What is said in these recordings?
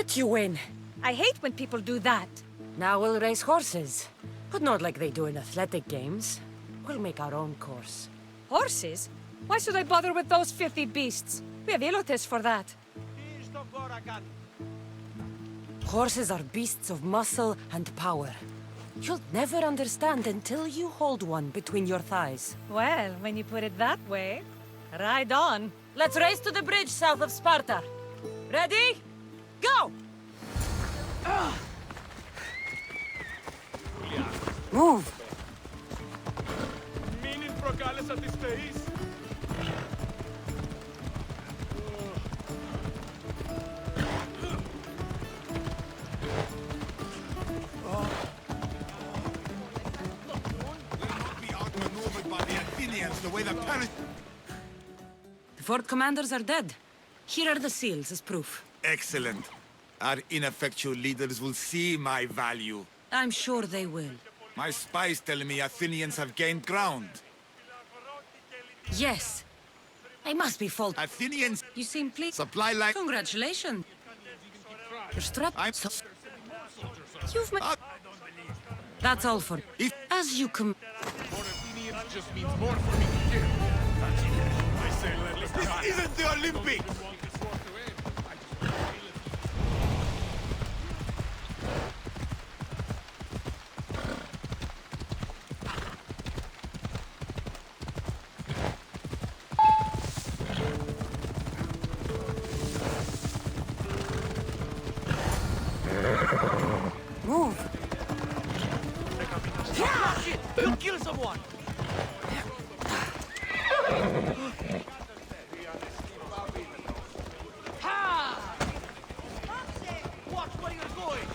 let you win. I hate when people do that. Now we'll race horses. But not like they do in athletic games. We'll make our own course. Horses? Why should I bother with those filthy beasts? We have Elotes for that. Horses are beasts of muscle and power. You'll never understand until you hold one between your thighs. Well, when you put it that way, ride on. Let's race to the bridge south of Sparta. Ready? Go! Move! The fort commanders are dead. Here are the seals as proof. Excellent. Our ineffectual leaders will see my value. I'm sure they will. My spies tell me Athenians have gained ground. Yes. I must be fault. Athenians You seem pleased. supply like... Congratulations. You're strapped. I'm... You've made... That's all for... If... As you come... More Athenians just means more for me to give. That's it. I say let's This isn't the Olympics! Move. You kill someone! Ha! Watch where you're going!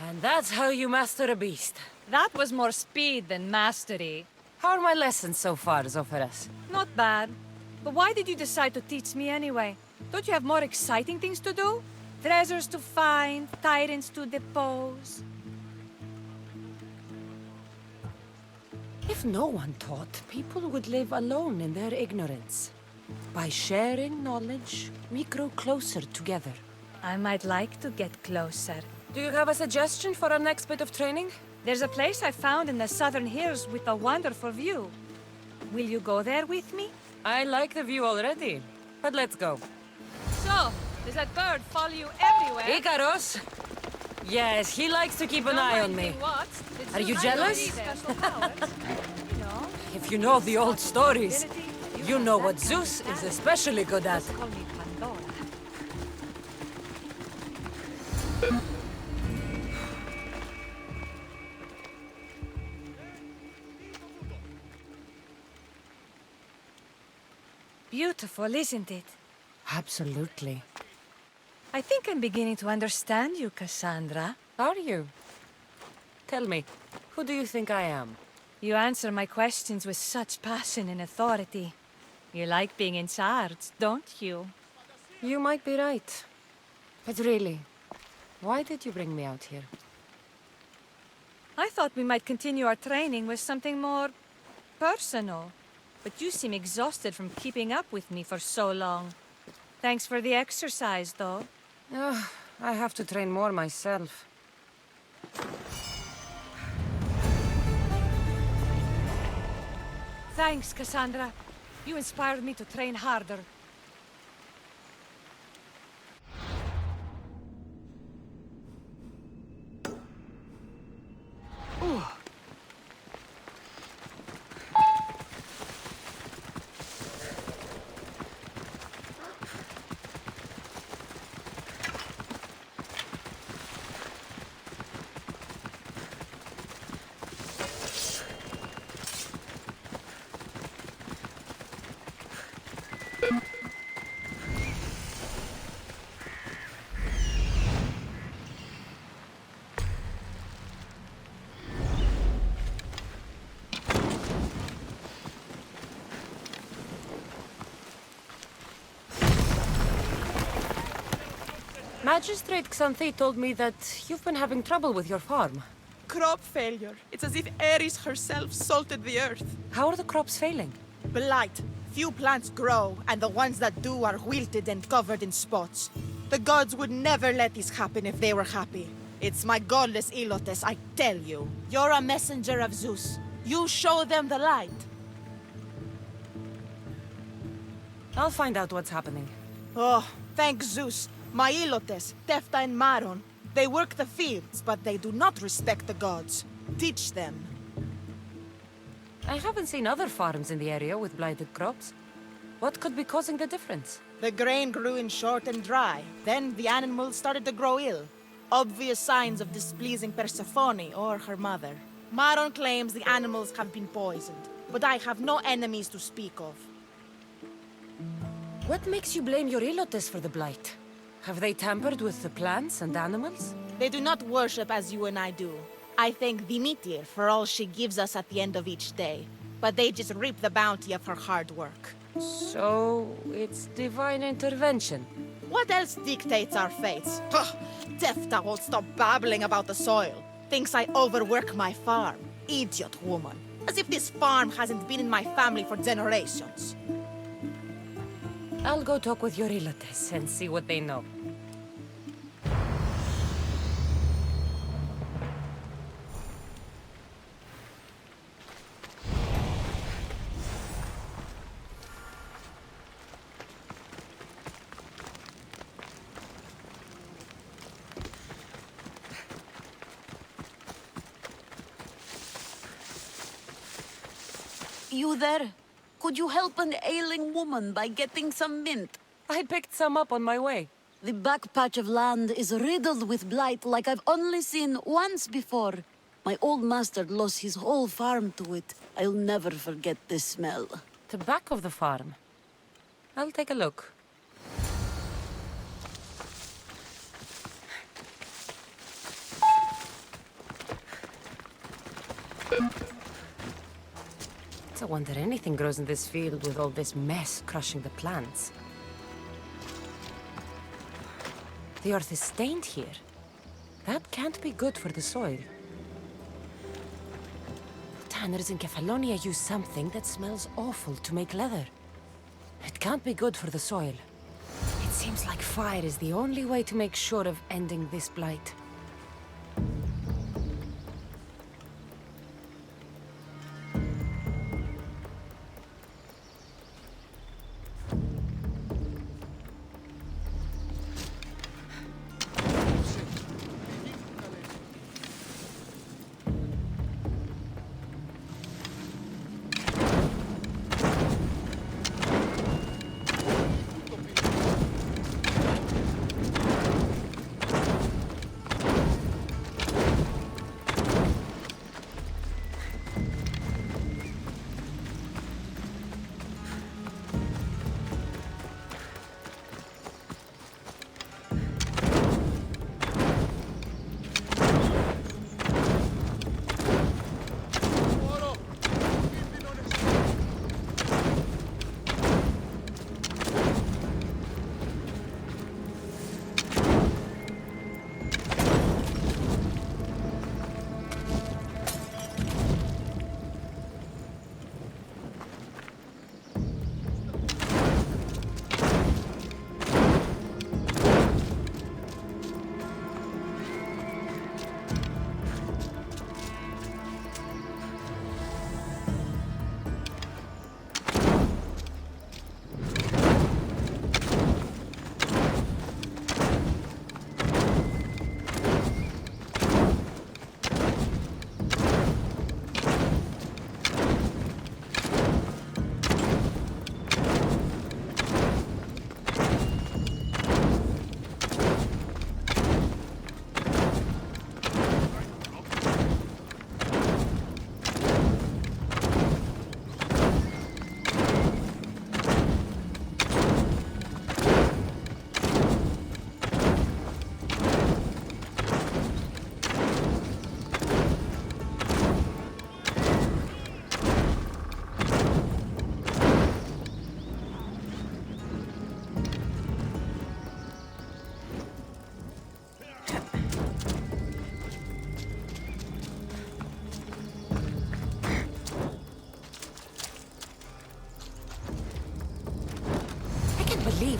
And that's how you master a beast. That was more speed than mastery. How are my lessons so far, Zopharas? Not bad. But why did you decide to teach me anyway? Don't you have more exciting things to do? Treasures to find, tyrants to depose. If no one taught, people would live alone in their ignorance. By sharing knowledge, we grow closer together. I might like to get closer. Do you have a suggestion for our next bit of training? There's a place I found in the southern hills with a wonderful view. Will you go there with me? I like the view already, but let's go. So, does that bird follow you everywhere? Icaros! Yes, he likes to keep an eye on me. Are you jealous? If you know the old stories, you know what Zeus is especially good at. Beautiful, isn't it? Absolutely. I think I'm beginning to understand you, Cassandra. Are you? Tell me, who do you think I am? You answer my questions with such passion and authority. You like being in charge, don't you? You might be right. But really, why did you bring me out here? I thought we might continue our training with something more personal. But you seem exhausted from keeping up with me for so long. Thanks for the exercise, though. I have to train more myself. Thanks, Cassandra. You inspired me to train harder. Magistrate Xanthi told me that you've been having trouble with your farm. crop failure. It's as if Ares herself salted the earth. How are the crops failing? Blight. Few plants grow, and the ones that do are wilted and covered in spots. The gods would never let this happen if they were happy. It's my godless Ilotes, I tell you. You're a messenger of Zeus. You show them the light. I'll find out what's happening. Oh, thank Zeus. My Ilotes, Tefta and Maron. They work the fields, but they do not respect the gods. Teach them. I haven't seen other farms in the area with blighted crops. What could be causing the difference? The grain grew in short and dry. Then the animals started to grow ill. Obvious signs of displeasing Persephone or her mother. Maron claims the animals have been poisoned, but I have no enemies to speak of. What makes you blame your Ilotes for the blight? Have they tampered with the plants and animals? They do not worship as you and I do. I thank Dimitir for all she gives us at the end of each day, but they just reap the bounty of her hard work. So, it's divine intervention. What else dictates our fates? Ugh, Tefta won't stop babbling about the soil. Thinks I overwork my farm. Idiot woman. As if this farm hasn't been in my family for generations. I'll go talk with your Ilotes and see what they know. You there? Could you help an ailing woman by getting some mint? I picked some up on my way. The back patch of land is riddled with blight like I've only seen once before. My old master lost his whole farm to it. I'll never forget this smell. The back of the farm. I'll take a look. It's a wonder anything grows in this field with all this mess crushing the plants. The earth is stained here. That can't be good for the soil. The tanners in Kefalonia use something that smells awful to make leather. It can't be good for the soil. It seems like fire is the only way to make sure of ending this blight.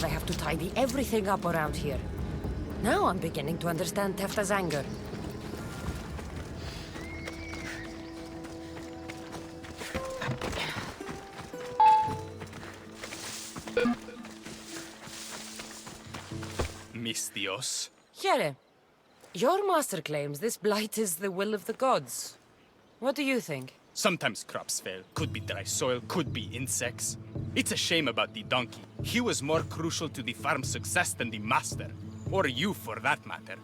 I have to tidy everything up around here. Now I'm beginning to understand Tefta's anger. Mis Dios. Here, your master claims this blight is the will of the gods. What do you think? Sometimes crops fail. Could be dry soil, could be insects. It's a shame about the donkey. He was more crucial to the farm's success than the master. Or you, for that matter.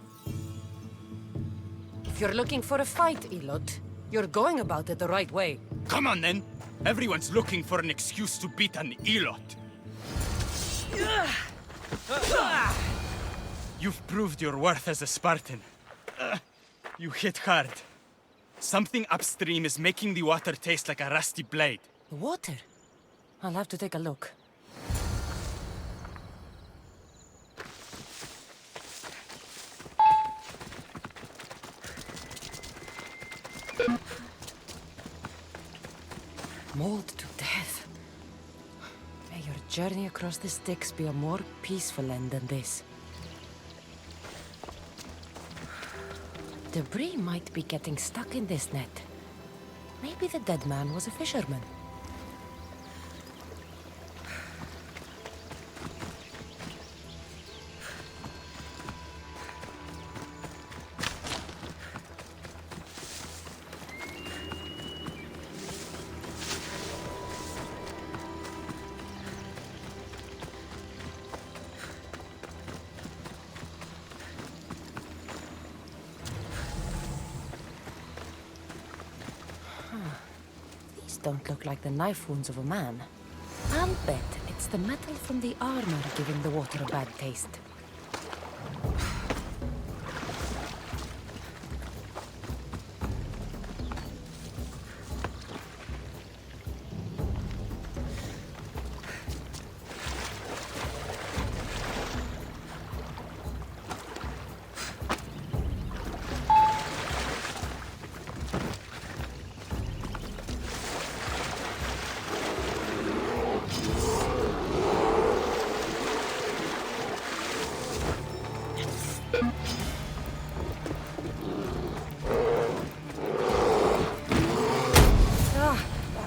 If you're looking for a fight, Elot, you're going about it the right way. Come on, then. Everyone's looking for an excuse to beat an Elot. You've proved your worth as a Spartan. You hit hard. Something upstream is making the water taste like a rusty blade. The water? I'll have to take a look. Mauled to death. May your journey across the Styx be a more peaceful end than this. Debris might be getting stuck in this net. Maybe the dead man was a fisherman. Don't look like the knife wounds of a man. I'll bet it's the metal from the armor giving the water a bad taste.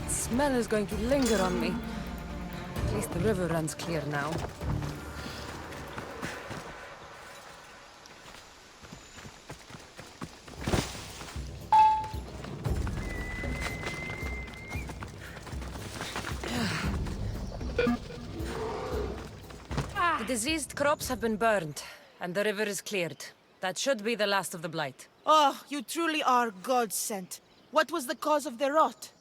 Smell is going to linger on me. At least the river runs clear now. The diseased crops have been burned, and the river is cleared. That should be the last of the blight. Oh, you truly are God-sent. What was the cause of the rot?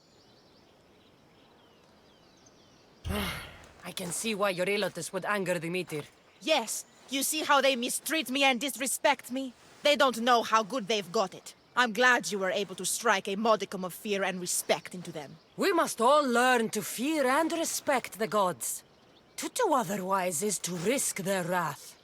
I can see why your Elotus would anger the meteor. Yes, you see how they mistreat me and disrespect me? They don't know how good they've got it. I'm glad you were able to strike a modicum of fear and respect into them. We must all learn to fear and respect the gods. To do otherwise is to risk their wrath.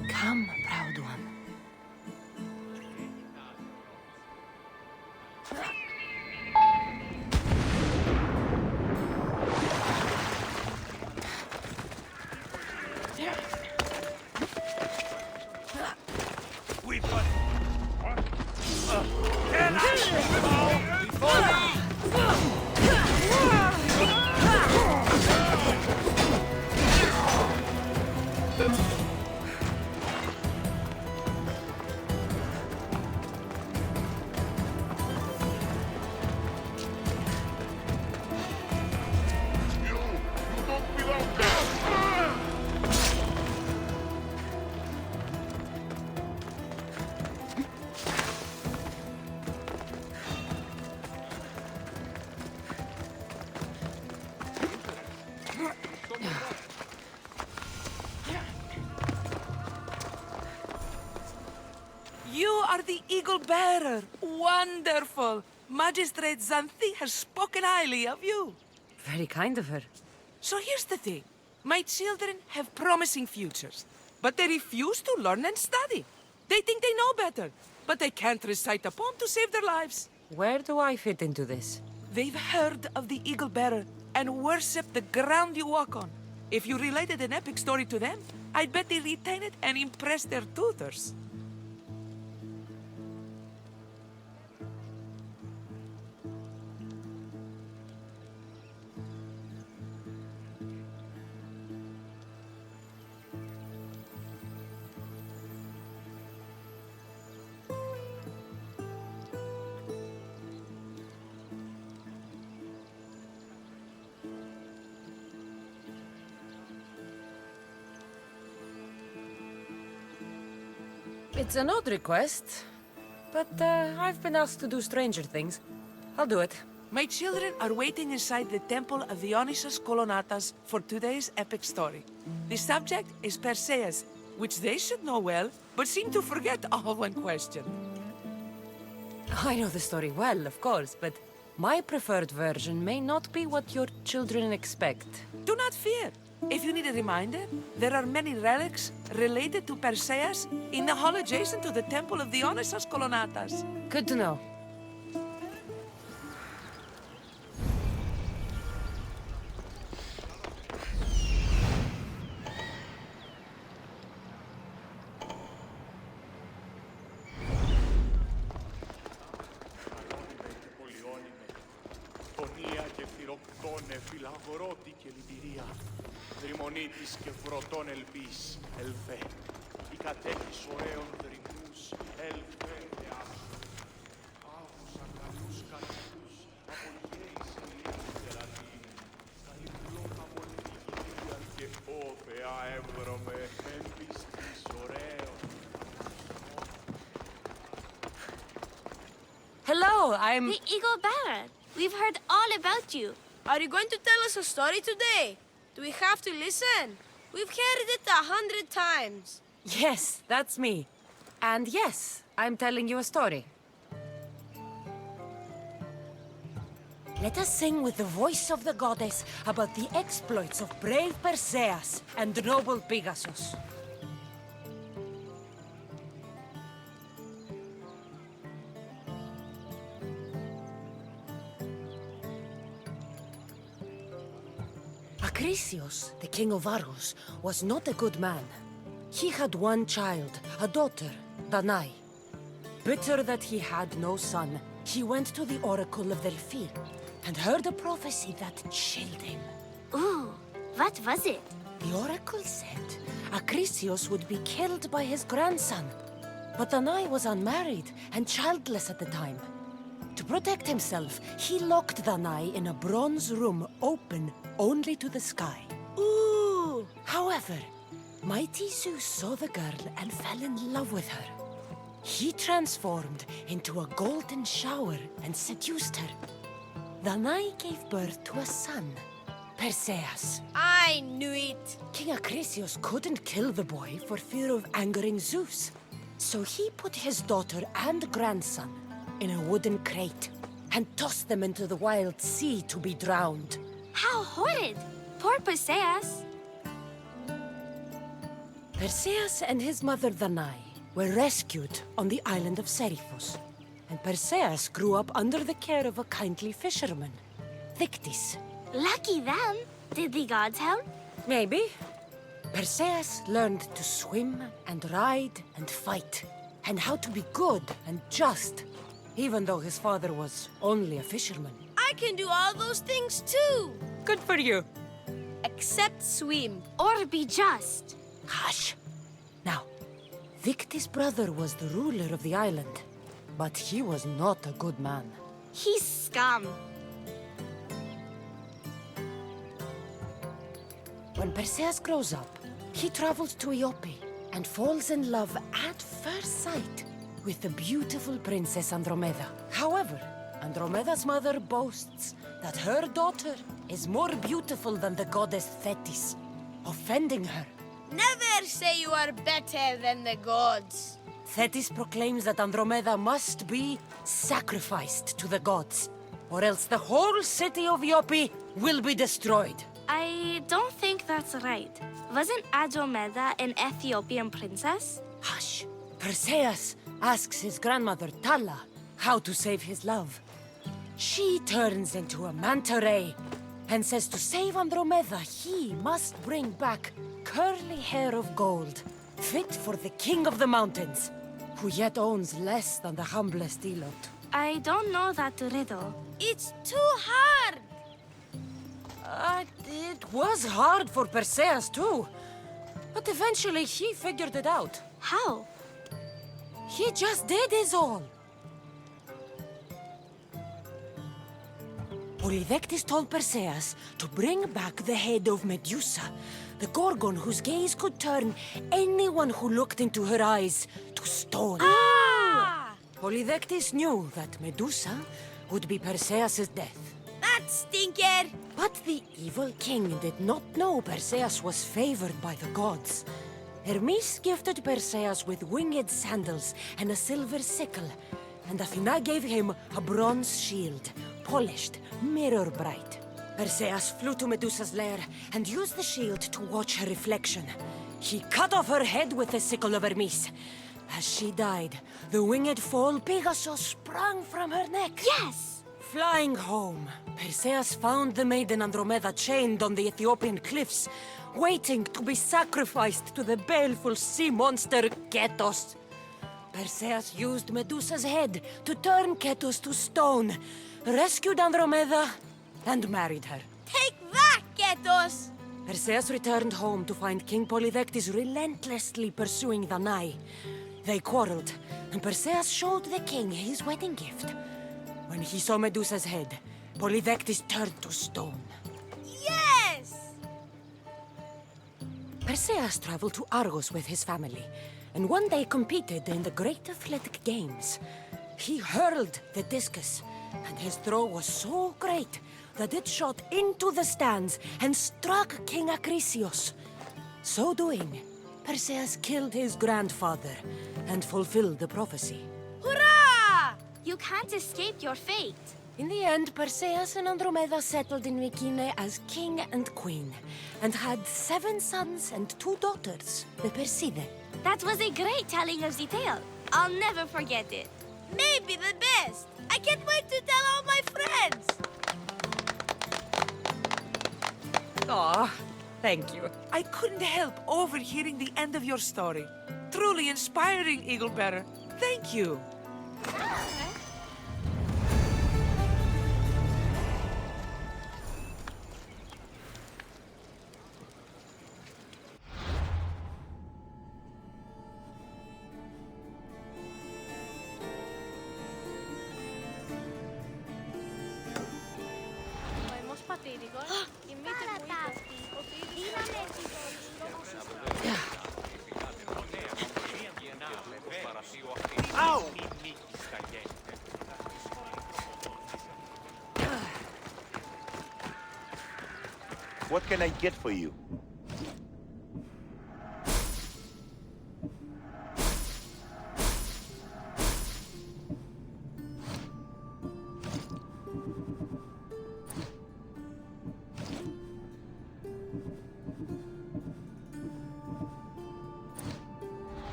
Come, proud one. We've got it. What? Get out! Before me! Eagle Bearer! Wonderful! Magistrate Xanthi has spoken highly of you. Very kind of her. So here's the thing. My children have promising futures, but they refuse to learn and study. They think they know better, but they can't recite a poem to save their lives. Where do I fit into this? They've heard of the Eagle Bearer and worship the ground you walk on. If you related an epic story to them, I bet they retain it and impress their tutors. It's an odd request, but I've been asked to do stranger things. I'll do it. My children are waiting inside the temple of Dionysus Kolonatas for today's epic story. The subject is Perseus, which they should know well, but seem to forget all when questioned. I know the story well, of course, but my preferred version may not be what your children expect. Do not fear. If you need a reminder, there are many relics related to Perseus in the hall adjacent to the temple of Dionysus Kolonatas. Good to know. Δρυμονίτης και φρωτών ελπίς, ελφέ. Η κατέχεις ωραίων δρυμούς, ελφέ θεάσου. Άκουσα καλούς κατοικούς, από γέης ελεύθερα δίνει. Στα υπλόκα μολυγγύριαν και ω Θεά εύρωμε, εν πιστής ωραίων. Hello, I'm... The Eagle Bearer. We've heard all about you. Are you going to tell us a story today? Do we have to listen? We've heard it 100 times. Yes, that's me. And yes, I'm telling you a story. Let us sing with the voice of the goddess about the exploits of brave Perseus and noble Pegasus. Acrisius, the king of Argos, was not a good man. He had one child, a daughter, Danae. Bitter that he had no son, he went to the oracle of Delphi and heard a prophecy that chilled him. Ooh, what was it? The oracle said Acrisius would be killed by his grandson. But Danae was unmarried and childless at the time. To protect himself, he locked Danae in a bronze room open only to the sky. Ooh! However, mighty Zeus saw the girl and fell in love with her. He transformed into a golden shower and seduced her. Danae gave birth to a son, Perseus. I knew it! King Acrisius couldn't kill the boy for fear of angering Zeus. So he put his daughter and grandson in a wooden crate and tossed them into the wild sea to be drowned. How horrid! Poor Perseus. Perseus and his mother Danae were rescued on the island of Seriphos, and Perseus grew up under the care of a kindly fisherman, Thictis. Lucky them. Did the gods help? Maybe. Perseus learned to swim and ride and fight, and how to be good and just, even though his father was only a fisherman. I can do all those things too! Good for you. Except swim. Or be just. Hush. Now, Thictis' brother was the ruler of the island, but he was not a good man. He's scum. When Perseus grows up, he travels to Iope and falls in love at first sight with the beautiful princess Andromeda. However, Andromeda's mother boasts that her daughter is more beautiful than the goddess Thetis, offending her. Never say you are better than the gods. Thetis proclaims that Andromeda must be sacrificed to the gods, or else the whole city of Iope will be destroyed. I don't think that's right. Wasn't Andromeda an Ethiopian princess? Hush! Perseus asks his grandmother, Tala, how to save his love. She turns into a manta ray and says to save Andromeda, he must bring back curly hair of gold, fit for the king of the mountains, who yet owns less than the humblest Elot. I don't know that riddle. It's too hard! It was hard for Perseus too, but eventually he figured it out. How? He just did is all. Polydectes told Perseus to bring back the head of Medusa, the Gorgon whose gaze could turn anyone who looked into her eyes to stone. Polydectes knew that Medusa would be Perseus' death. That stinker! But the evil king did not know Perseus was favored by the gods. Hermes gifted Perseus with winged sandals and a silver sickle, and Athena gave him a bronze shield, polished, mirror bright. Perseus flew to Medusa's lair and used the shield to watch her reflection. He cut off her head with the sickle of Hermes. As she died, the winged foal Pegasus sprang from her neck. Yes! Flying home, Perseus found the maiden Andromeda chained on the Ethiopian cliffs, waiting to be sacrificed to the baleful sea monster Ketos. Perseus used Medusa's head to turn Ketos to stone, rescued Andromeda, and married her. Take that, Ketos! Perseus returned home to find King Polydectes relentlessly pursuing the Nai. They quarreled, and Perseus showed the king his wedding gift. When he saw Medusa's head, Polydectes turned to stone. Yes! Perseus traveled to Argos with his family, and one day competed in the Great Athletic Games. He hurled the discus, and his throw was so great that it shot into the stands and struck King Acrisius. So doing, Perseus killed his grandfather and fulfilled the prophecy. Hurrah! You can't escape your fate. In the end, Perseus and Andromeda settled in Mycenae as king and queen, and had 7 sons and 2 daughters, the Perseidae. That was a great telling of the tale. I'll never forget it. Maybe the best! I can't wait to tell all my friends! Aw, thank you. I couldn't help overhearing the end of your story. Truly inspiring, Eaglebearer. Thank you. What can I get for you?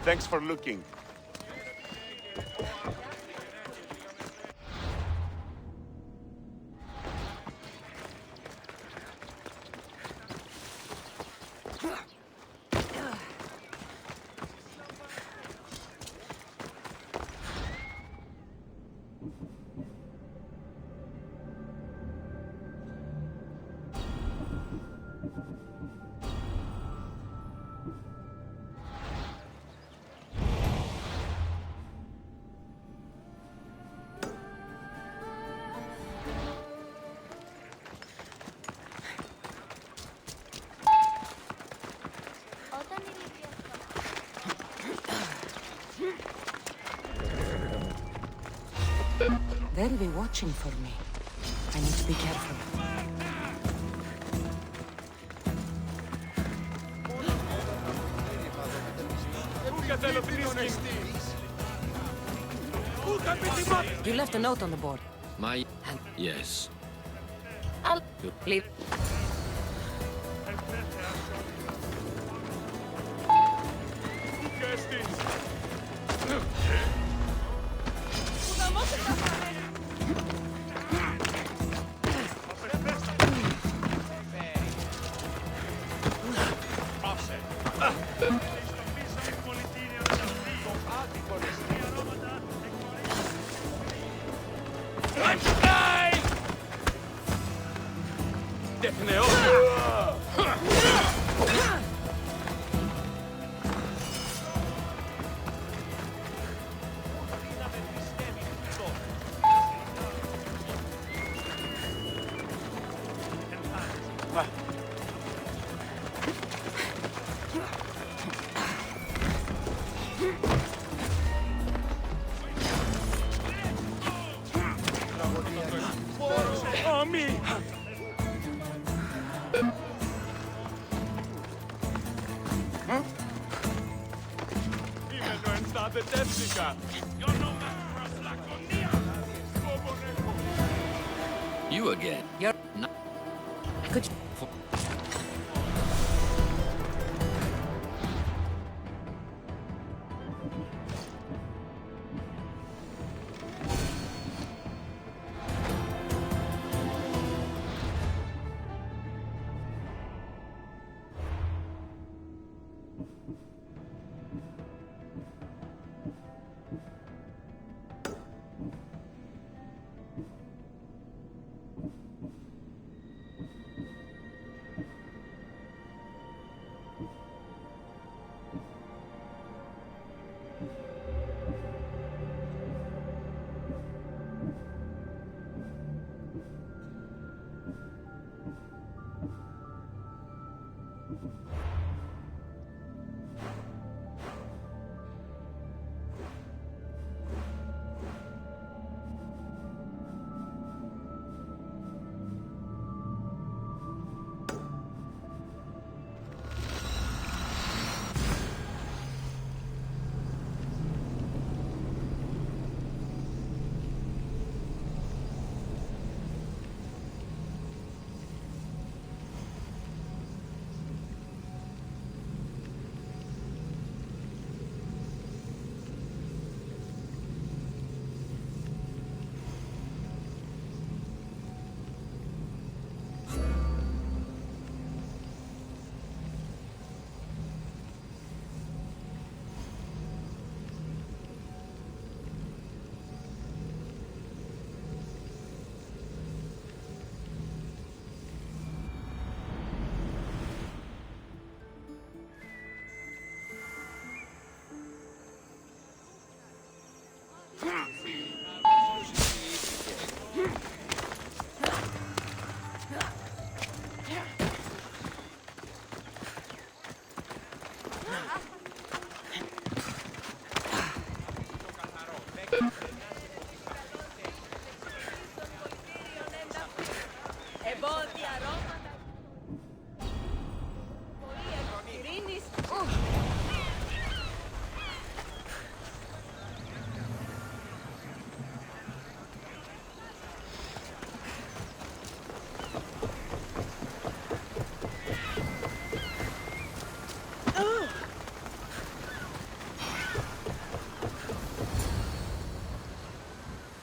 Thanks for looking. They'll be watching for me. I need to be careful. Πού κατελοποιήσουν εστί. You left a note on the board. My... Yes. I'll leave. You again. You're not... Could you...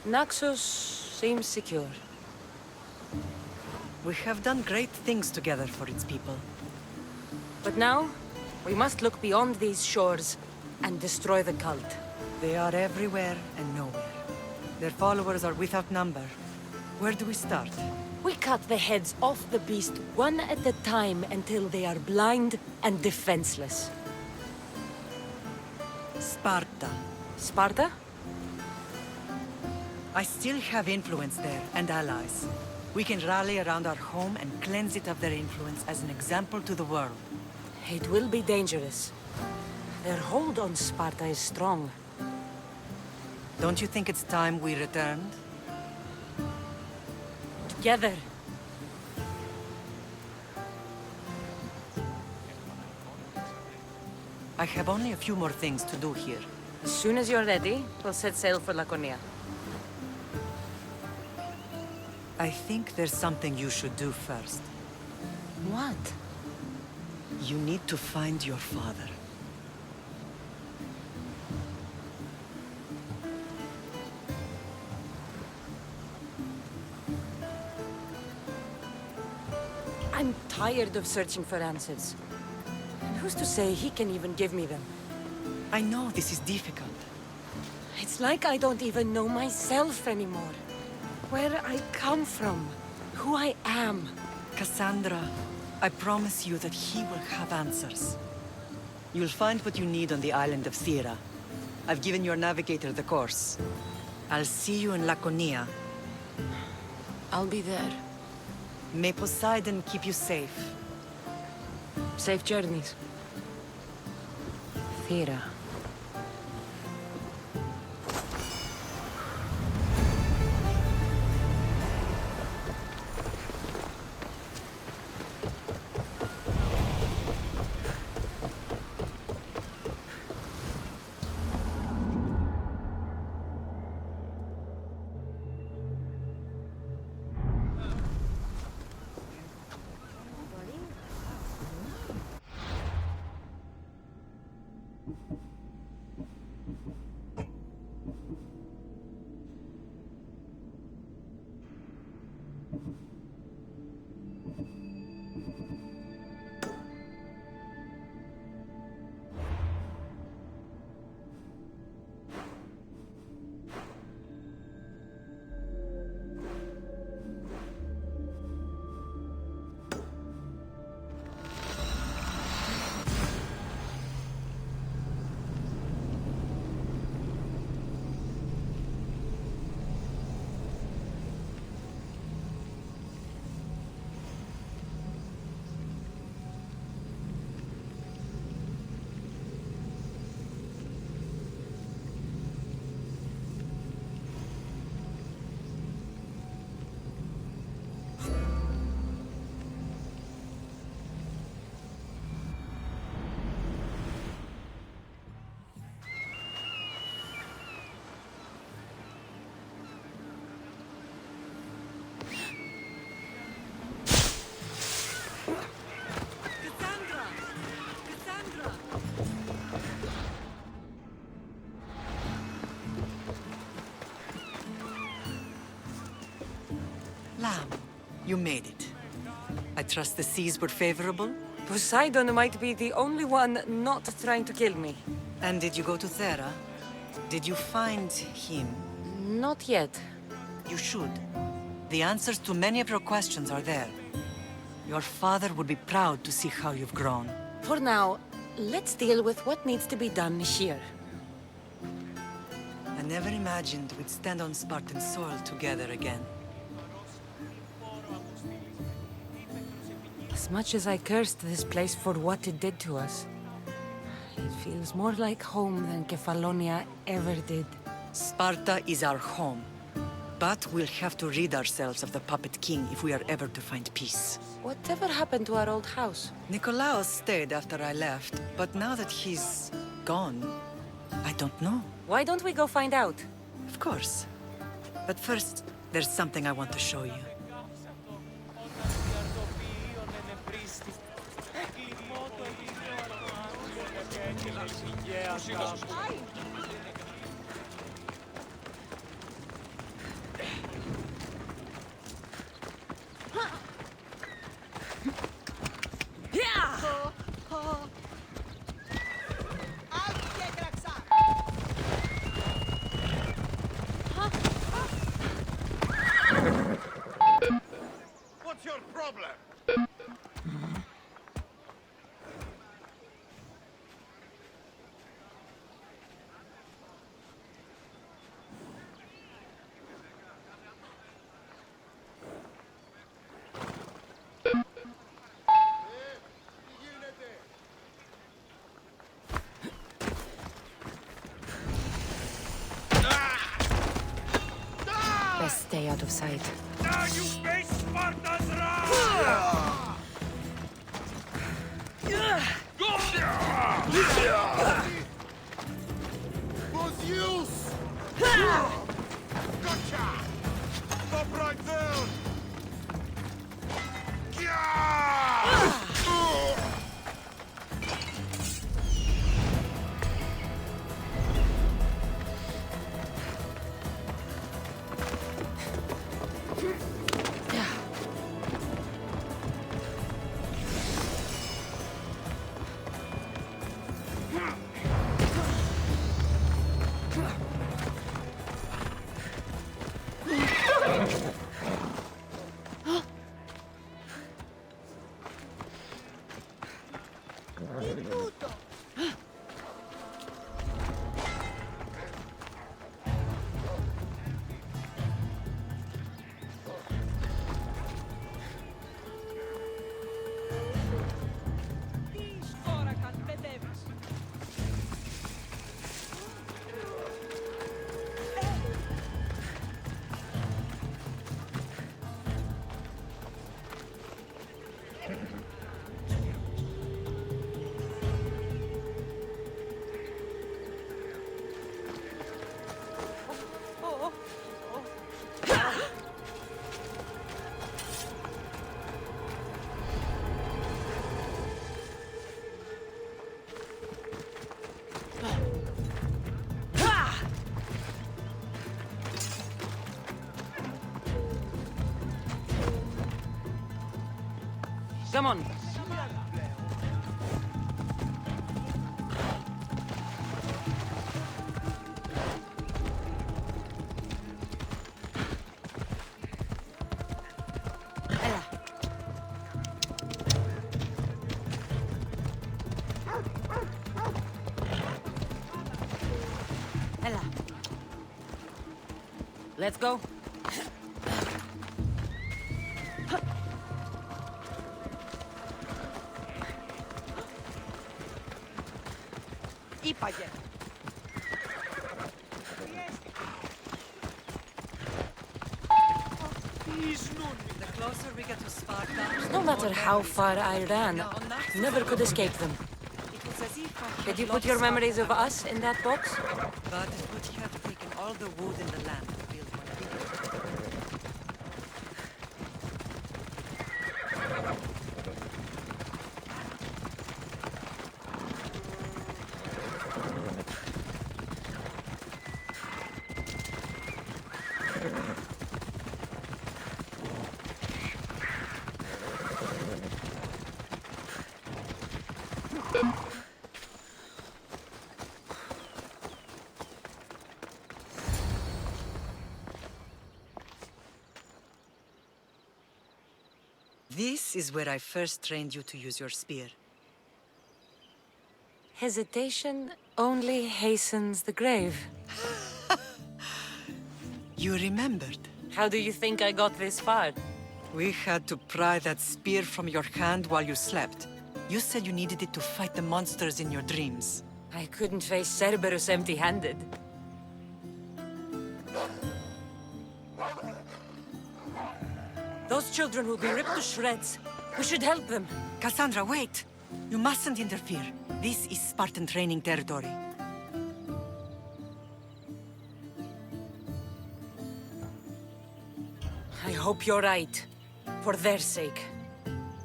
Naxos seems secure. We have done great things together for its people. But now, we must look beyond these shores and destroy the cult. They are everywhere and nowhere. Their followers are without number. Where do we start? We cut the heads off the beast one at a time until they are blind and defenseless. Sparta. Sparta? I still have influence there, and allies. We can rally around our home and cleanse it of their influence as an example to the world. It will be dangerous. Their hold on Sparta is strong. Don't you think it's time we returned? Together. I have only a few more things to do here. As soon as you're ready, we'll set sail for Laconia. I think there's something you should do first. What? You need to find your father. I'm tired of searching for answers. And who's to say he can even give me them? I know this is difficult. It's like I don't even know myself anymore. Where I come from, who I am. Cassandra, I promise you that he will have answers. You'll find what you need on the island of Thera. I've given your navigator the course. I'll see you in Laconia. I'll be there. May Poseidon keep you safe. Safe journeys. Thera. Lamb, you made it. I trust the seas were favorable? Poseidon might be the only one not trying to kill me. And did you go to Thera? Did you find him? Not yet. You should. The answers to many of your questions are there. Your father would be proud to see how you've grown. For now, let's deal with what needs to be done here. I never imagined we'd stand on Spartan soil together again. As much as I cursed this place for what it did to us, it feels more like home than Kefalonia ever did. Sparta is our home. But we'll have to rid ourselves of the Puppet King if we are ever to find peace. Whatever happened to our old house? Nikolaos stayed after I left, but now that he's gone, I don't know. Why don't we go find out? Of course. But first, there's something I want to show you. What's your problem? Best stay out of sight. Now you face Sparta's wrath! was use! Gotcha! Stop right there! Come on. Ella. Let's go. The closer we get to Sparta, No matter how far I ran, I never could escape them. Did you put your memories of us in that box? But it would have taken all the wood in the land to build one bigger. This is where I first trained you to use your spear. Hesitation only hastens the grave. You remembered? How do you think I got this far? We had to pry that spear from your hand while you slept. You said you needed it to fight the monsters in your dreams. I couldn't face Cerberus empty-handed. Those children will be ripped to shreds. We should help them. Cassandra, wait! You mustn't interfere. This is Spartan training territory. I hope you're right. For their sake.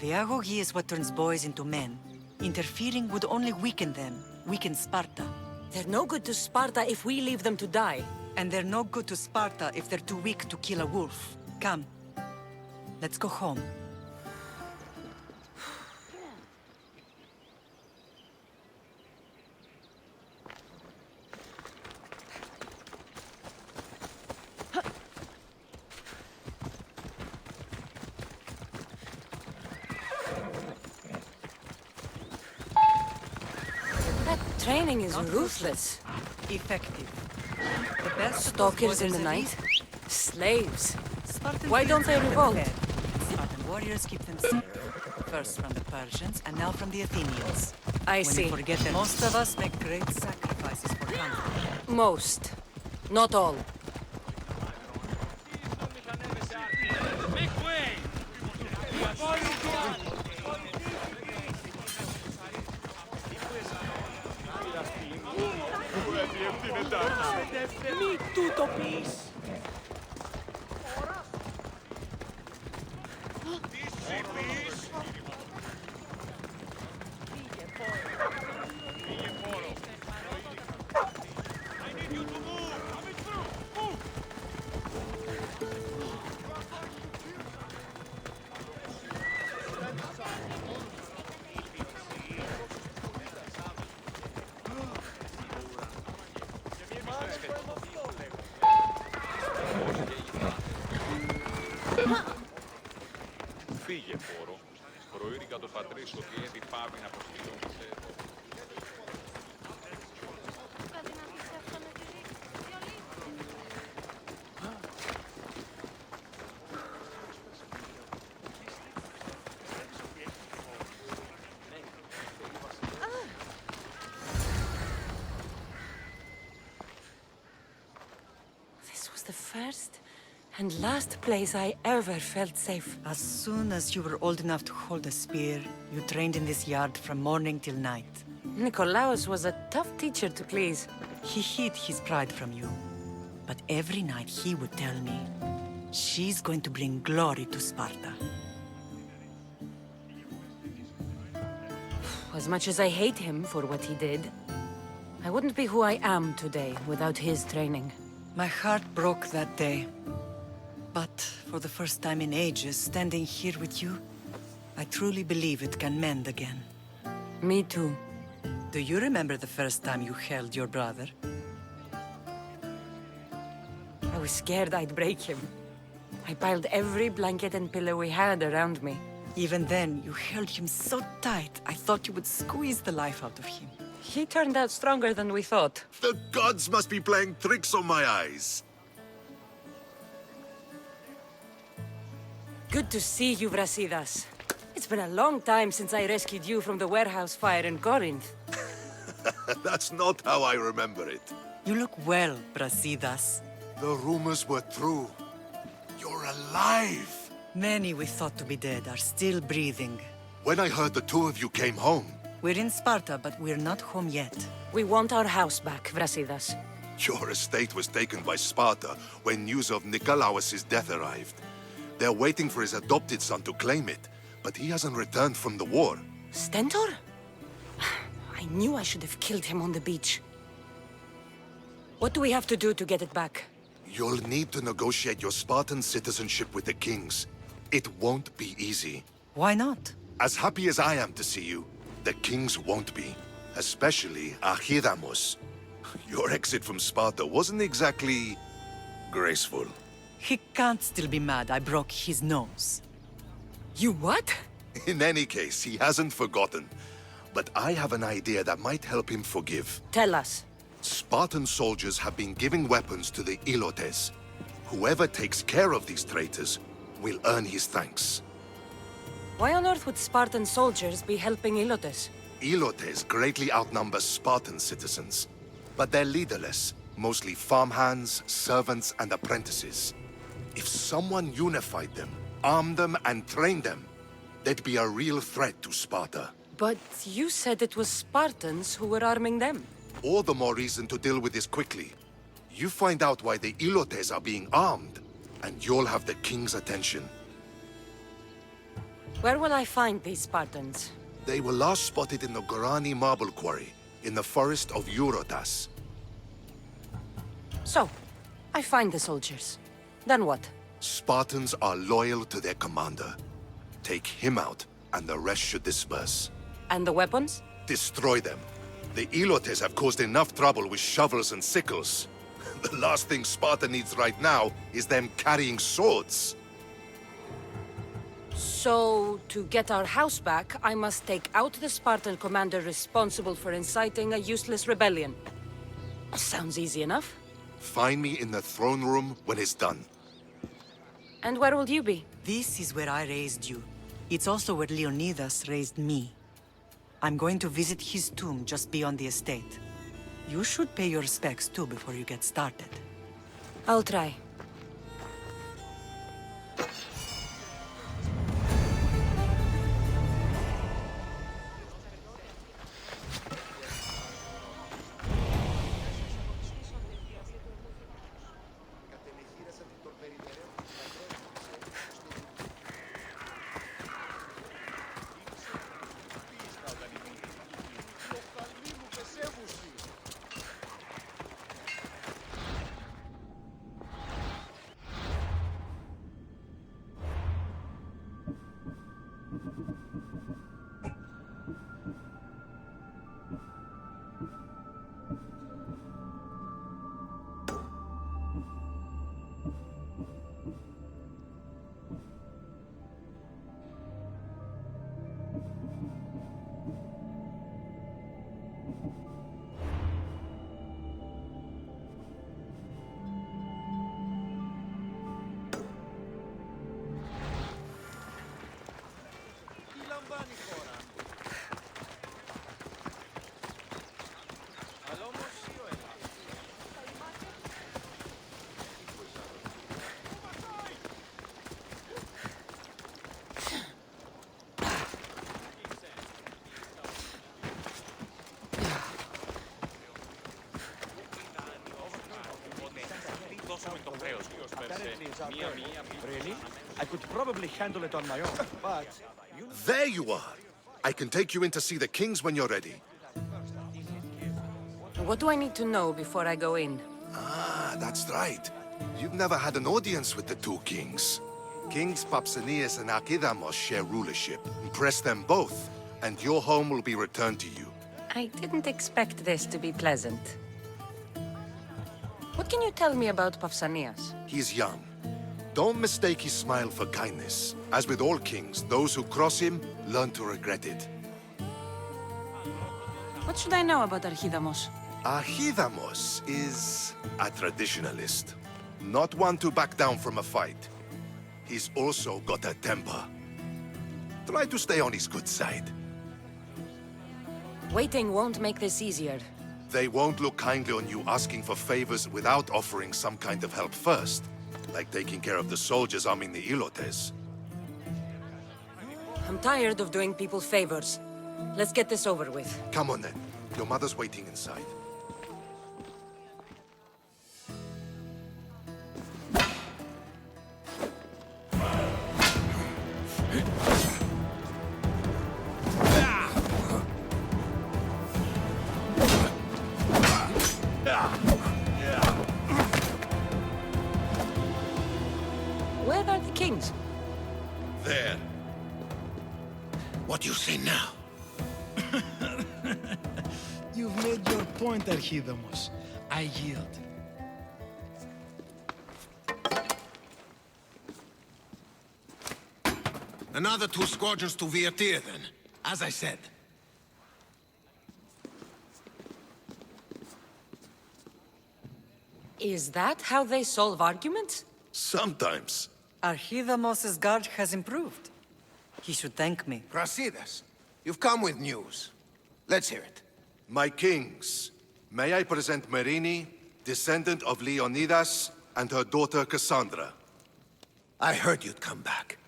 The agogi is what turns boys into men. Interfering would only weaken them, weaken Sparta. They're no good to Sparta if we leave them to die. And they're no good to Sparta if they're too weak to kill a wolf. Come. Let's go home. That training is ruthless. Effective. The best Stalkers in the night. Slaves. Why Spartan don't they keep them revolt? fed. Spartan warriors keep them safe. First from the Persians, and now from the Athenians. I When see. you forget that most of us make great sacrifices for country. Most. Not all. Make way! Φύγε, πόρο. Προήρυγα το πατρίς ότι έδι πάβει να αποστηλώνησε εδώ. This was the first and last place I ever felt safe. As soon as you were old enough to hold a spear, you trained in this yard from morning till night. Nikolaos was a tough teacher to please. He hid his pride from you. But every night he would tell me, she's going to bring glory to Sparta. As much as I hate him for what he did, I wouldn't be who I am today without his training. My heart broke that day. But for the first time in ages, standing here with you, I truly believe it can mend again. Me too. Do you remember the first time you held your brother? I was scared I'd break him. I piled every blanket and pillow we had around me. Even then, you held him so tight, I thought you would squeeze the life out of him. He turned out stronger than we thought. The gods must be playing tricks on my eyes. Good to see you, Brasidas. It's been a long time since I rescued you from the warehouse fire in Corinth. That's not how I remember it. You look well, Brasidas. The rumors were true. You're alive! Many we thought to be dead are still breathing. When I heard the two of you came home... We're in Sparta, but we're not home yet. We want our house back, Brasidas. Your estate was taken by Sparta when news of Nikolaos' death arrived. They're waiting for his adopted son to claim it, but he hasn't returned from the war. Stentor? I knew I should have killed him on the beach. What do we have to do to get it back? You'll need to negotiate your Spartan citizenship with the kings. It won't be easy. Why not? As happy as I am to see you, the kings won't be. Especially Archidamos. Your exit from Sparta wasn't exactly... graceful. He can't still be mad I broke his nose. You what? In any case, he hasn't forgotten. But I have an idea that might help him forgive. Tell us. Spartan soldiers have been giving weapons to the Ilotes. Whoever takes care of these traitors will earn his thanks. Why on earth would Spartan soldiers be helping Ilotes? Ilotes greatly outnumber Spartan citizens, but they're leaderless, mostly farmhands, servants, and apprentices. If someone unified them, armed them, and trained them, they'd be a real threat to Sparta. But you said it was Spartans who were arming them. All the more reason to deal with this quickly. You find out why the Ilotes are being armed, and you'll have the king's attention. Where will I find these Spartans? They were last spotted in the Gorani marble quarry, in the forest of Eurotas. So, I find the soldiers. Then what? Spartans are loyal to their commander. Take him out, and the rest should disperse. And the weapons? Destroy them. The Ilotes have caused enough trouble with shovels and sickles. The last thing Sparta needs right now is them carrying swords. So, to get our house back, I must take out the Spartan commander responsible for inciting a useless rebellion. Sounds easy enough. Find me in the throne room when it's done. And where will you be? This is where I raised you. It's also where Leonidas raised me. I'm going to visit his tomb just beyond the estate. You should pay your respects too before you get started. I'll try. I could probably handle it on my own, but... There you are! I can take you in to see the kings when you're ready. What do I need to know before I go in? Ah, that's right. You've never had an audience with the two kings. Kings Pausanias and Archidamos share rulership. Impress them both, and your home will be returned to you. I didn't expect this to be pleasant. What can you tell me about Pausanias? He's young. Don't mistake his smile for kindness. As with all kings, those who cross him learn to regret it. What should I know about Archidamos? Archidamos is a traditionalist. Not one to back down from a fight. He's also got a temper. Try to stay on his good side. Waiting won't make this easier. They won't look kindly on you asking for favors without offering some kind of help first. Like taking care of the soldiers arming the Ilotes. I'm tired of doing people favors. Let's get this over with. Come on then. Your mother's waiting inside. Where are the kings? There. What do you say now? You've made your point, Archidamos. I yield. Another 2 squadrons to Viatir, then. As I said. Is that how they solve arguments? Sometimes. Archidamos's guard has improved. He should thank me. Brasidas, you've come with news. Let's hear it. My kings, may I present Merini, descendant of Leonidas, and her daughter Cassandra. I heard you'd come back.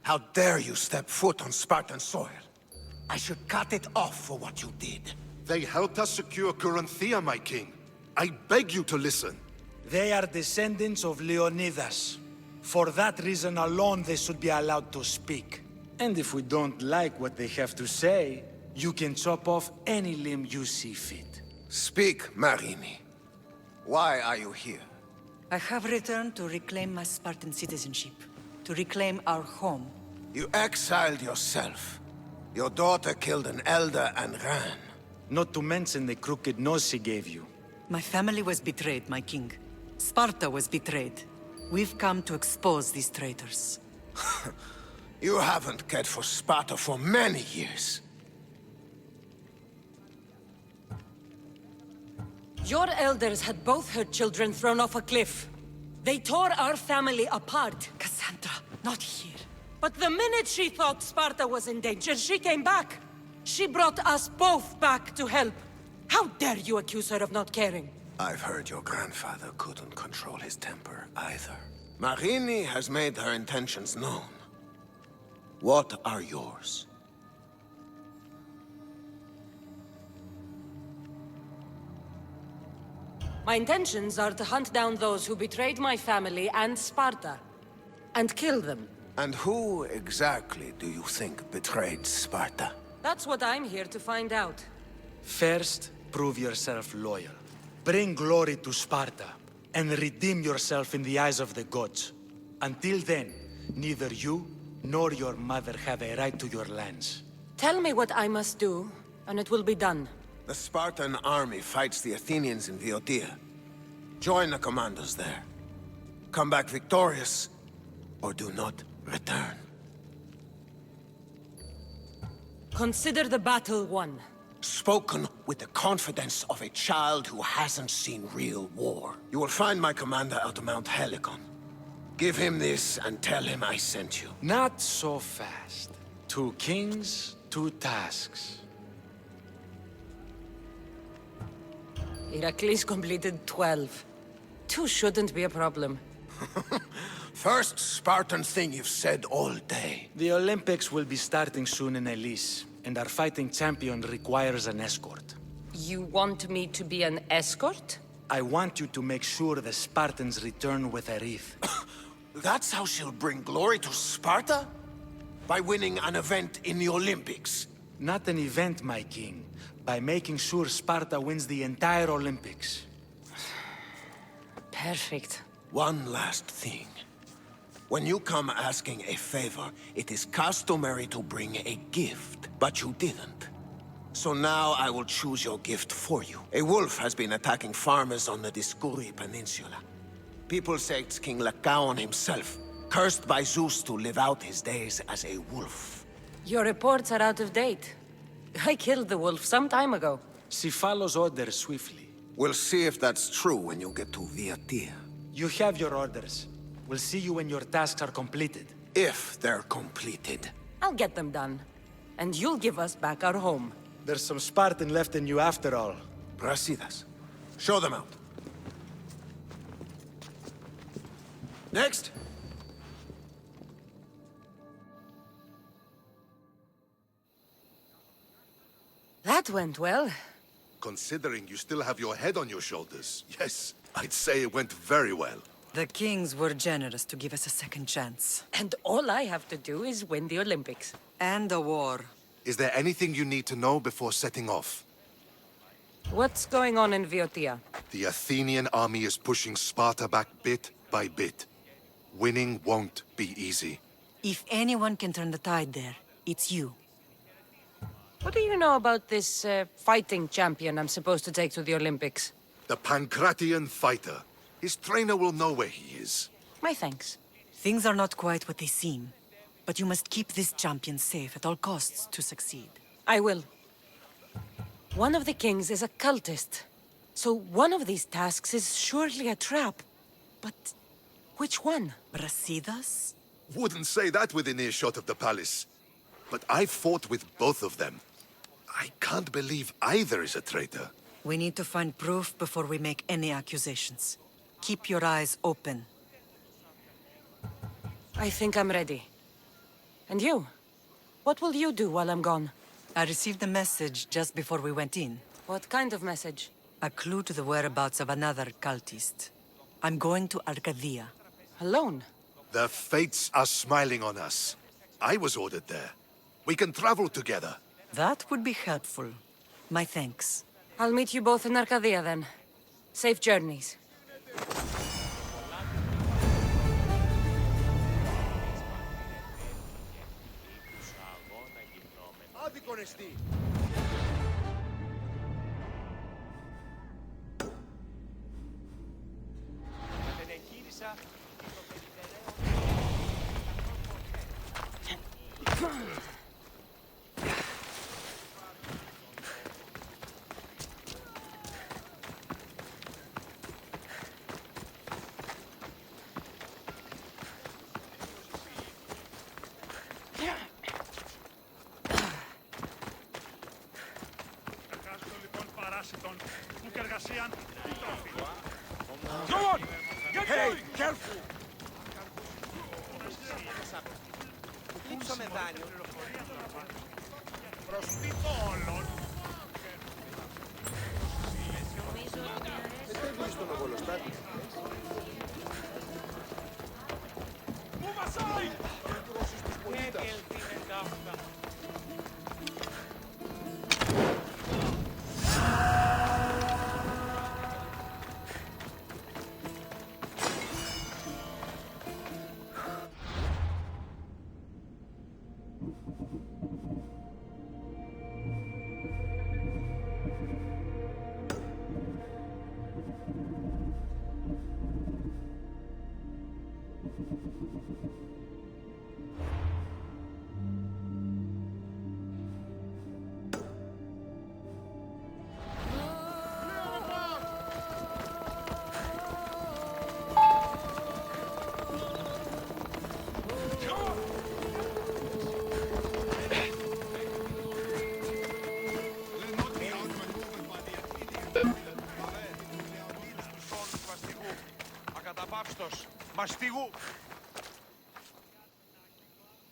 How dare you step foot on Spartan soil? I should cut it off for what you did. They helped us secure Corinthia, my king. I beg you to listen. They are descendants of Leonidas. For that reason alone, they should be allowed to speak. And if we don't like what they have to say, you can chop off any limb you see fit. Speak, Marini. Why are you here? I have returned to reclaim my Spartan citizenship, to reclaim our home. You exiled yourself. Your daughter killed an elder and ran. Not to mention the crooked nose she gave you. My family was betrayed, my king. Sparta was betrayed. We've come to expose these traitors. You haven't cared for Sparta for many years. Your elders had both her children thrown off a cliff. They tore our family apart. Cassandra, not here. But the minute she thought Sparta was in danger, she came back. She brought us both back to help. How dare you accuse her of not caring? I've heard your grandfather couldn't control his temper either. Marini has made her intentions known. What are yours? My intentions are to hunt down those who betrayed my family and Sparta, and kill them. And who exactly do you think betrayed Sparta? That's what I'm here to find out. First, prove yourself loyal. Bring glory to Sparta, and redeem yourself in the eyes of the gods. Until then, neither you nor your mother have a right to your lands. Tell me what I must do, and it will be done. The Spartan army fights the Athenians in Viotia. Join the commandos there. Come back victorious, or do not return. Consider the battle won. Spoken with the confidence of a child who hasn't seen real war. You will find my commander out of Mount Helicon. Give him this and tell him I sent you. Not so fast. 2 kings, 2 tasks. Heracles completed 12. 2 shouldn't be a problem. First Spartan thing you've said all day. The Olympics will be starting soon in Elise, and our fighting champion requires an escort. You want me to be an escort? I want you to make sure the Spartans return with a wreath. That's how she'll bring glory to Sparta? By winning an event in the Olympics? Not an event, my king. By making sure Sparta wins the entire Olympics. Perfect. One last thing. When you come asking a favor, it is customary to bring a gift, but you didn't. So now I will choose your gift for you. A wolf has been attacking farmers on the Discuri Peninsula. People say it's King Lycaon himself, cursed by Zeus to live out his days as a wolf. Your reports are out of date. I killed the wolf some time ago. She follows orders swiftly. We'll see if that's true when you get to Viatia. You have your orders. We'll see you when your tasks are completed. If they're completed. I'll get them done. And you'll give us back our home. There's some Spartan left in you after all. Brasidas. Show them out. Next. That went well. Considering you still have your head on your shoulders, yes, I'd say it went very well. The kings were generous to give us a second chance. And all I have to do is win the Olympics. And a war. Is there anything you need to know before setting off? What's going on in Viotia? The Athenian army is pushing Sparta back bit by bit. Winning won't be easy. If anyone can turn the tide there, it's you. What do you know about this fighting champion I'm supposed to take to the Olympics? The Pancratian fighter. His trainer will know where he is. My thanks. Things are not quite what they seem, but you must keep this champion safe at all costs to succeed. I will. One of the kings is a cultist, so one of these tasks is surely a trap. But which one? Brasidas? Wouldn't say that within earshot of the palace. But I've fought with both of them. I can't believe either is a traitor. We need to find proof before we make any accusations. Keep your eyes open. I think I'm ready. And you? What will you do while I'm gone? I received a message just before we went in. What kind of message? A clue to the whereabouts of another cultist. I'm going to Arcadia. Alone? The fates are smiling on us. I was ordered there. We can travel together. That would be helpful. My thanks. I'll meet you both in Arcadia then. Safe journeys. Come on! Get going! Careful!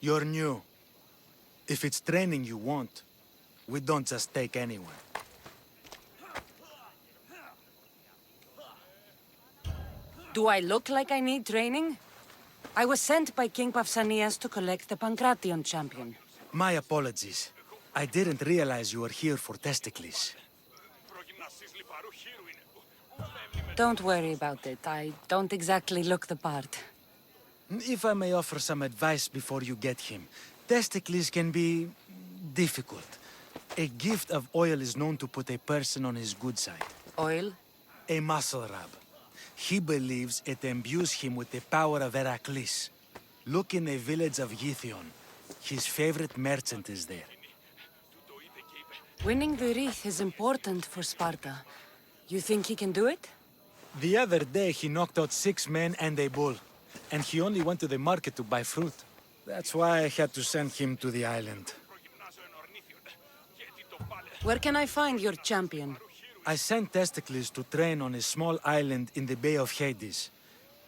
You're new. If it's training you want, we don't just take anyone. Do I look like I need training? I was sent by King Pausanias to collect the Pancration champion. My apologies. I didn't realize you were here for Testicles. Don't worry about it. I don't exactly look the part. If I may offer some advice before you get him, Testicles can be difficult. A gift of oil is known to put a person on his good side. Oil? A muscle rub. He believes it imbues him with the power of Heracles. Look in the village of Githyon. His favorite merchant is there. Winning the wreath is important for Sparta. You think he can do it? The other day he knocked out 6 men and a bull. And he only went to the market to buy fruit. That's why I had to send him to the island. Where can I find your champion? I sent Testicles to train on a small island in the Bay of Hades.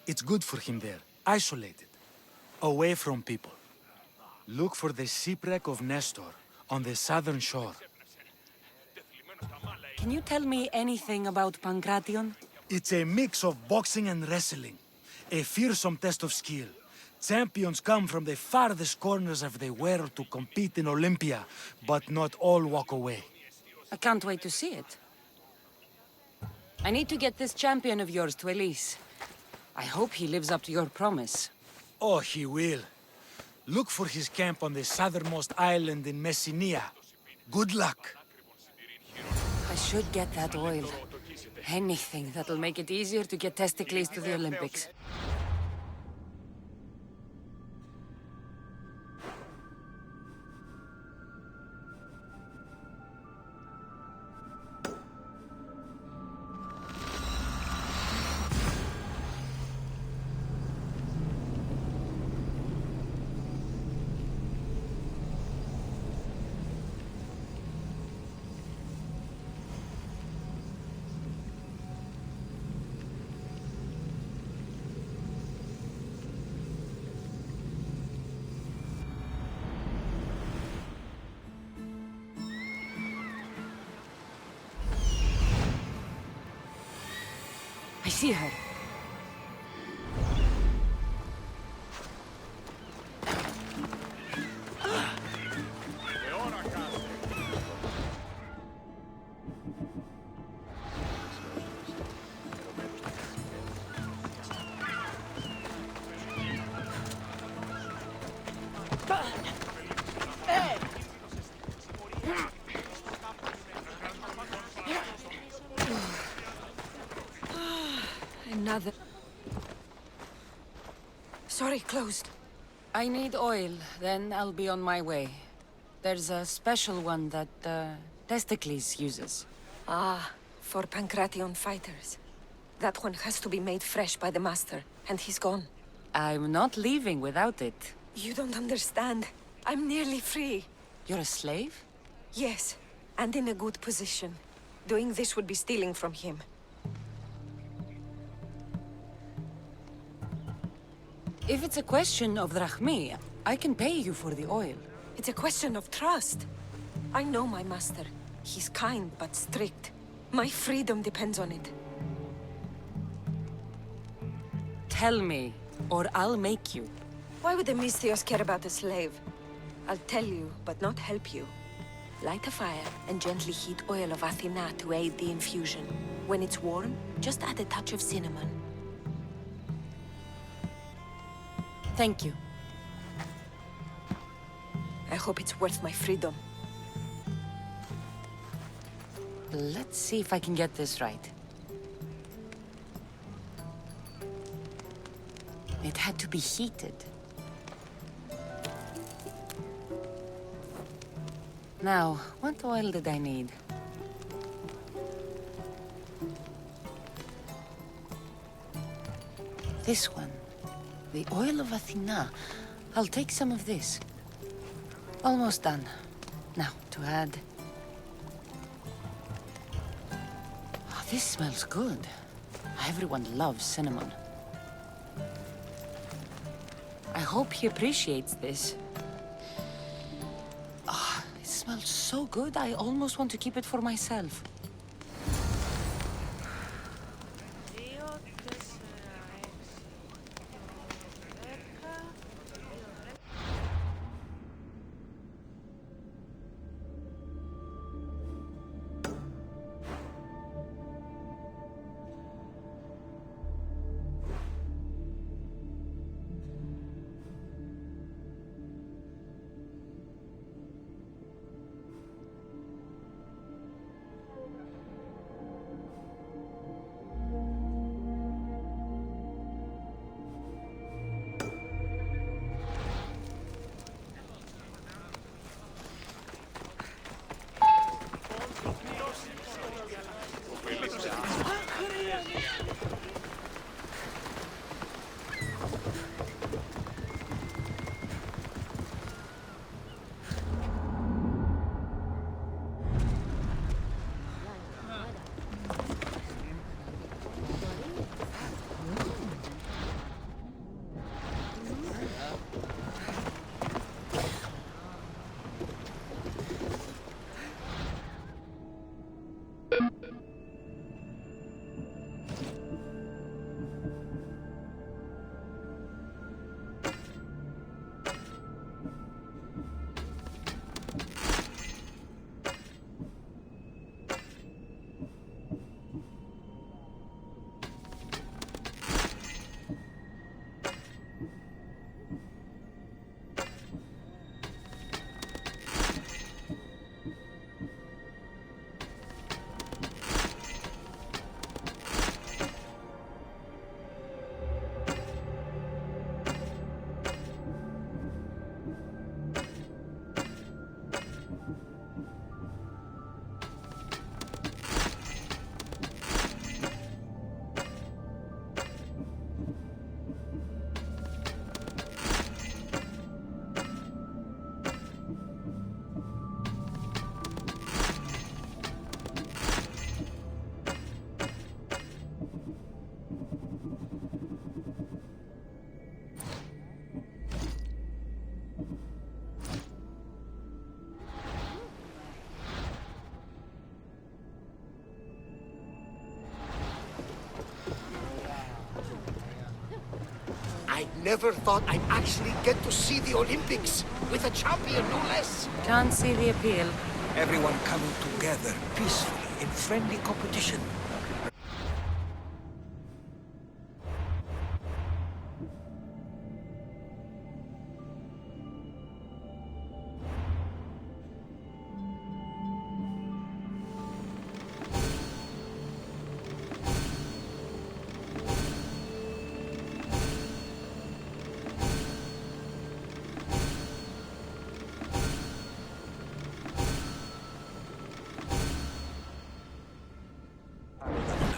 It's good for him there, isolated, away from people. Look for the shipwreck of Nestor on the southern shore. Can you tell me anything about Pancration? It's a mix of boxing and wrestling. A fearsome test of skill. Champions come from the farthest corners of the world to compete in Olympia, but not all walk away. I can't wait to see it. I need to get this champion of yours to Elise. I hope he lives up to your promise. Oh, he will. Look for his camp on the southernmost island in Messenia. Good luck. I should get that oil. Anything that'll make it easier to get Testicles to the Olympics. I see her. Another. Sorry, closed. I need oil, then I'll be on my way. There's a special one that, Testicles uses. Ah, for Pancration fighters. That one has to be made fresh by the master, and he's gone. I'm not leaving without it. You don't understand. I'm nearly free. You're a slave? Yes, and in a good position. Doing this would be stealing from him. If it's a question of drachmi, I can pay you for the oil. It's a question of trust. I know my master. He's kind but strict. My freedom depends on it. Tell me, or I'll make you. Why would the Misthios care about a slave? I'll tell you, but not help you. Light a fire and gently heat oil of Athena to aid the infusion. When it's warm, just add a touch of cinnamon. Thank you. I hope it's worth my freedom. Let's see if I can get this right. It had to be heated. Now, what oil did I need? This one. The oil of Athena. I'll take some of this. Almost done. Now, to add... Oh, this smells good. Everyone loves cinnamon. I hope he appreciates this. Oh, it smells so good, I almost want to keep it for myself. never thought I'd actually get to see the Olympics with a champion, no less. Can't see the appeal. Everyone coming together peacefully in friendly competition.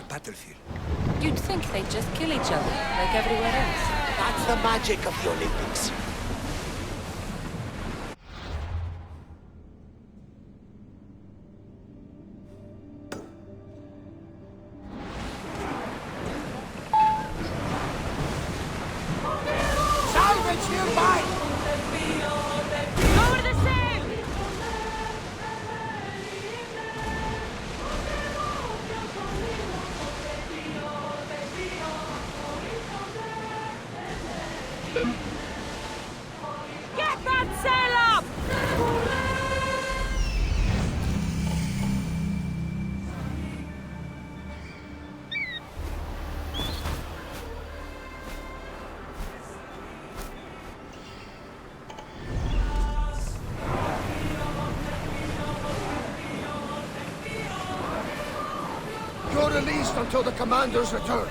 Battlefield. You'd think they'd just kill each other, like everywhere else. That's the magic of the Olympics. Salvage nearby! Lower the sail! Get that sail up! You're released until the commander's return.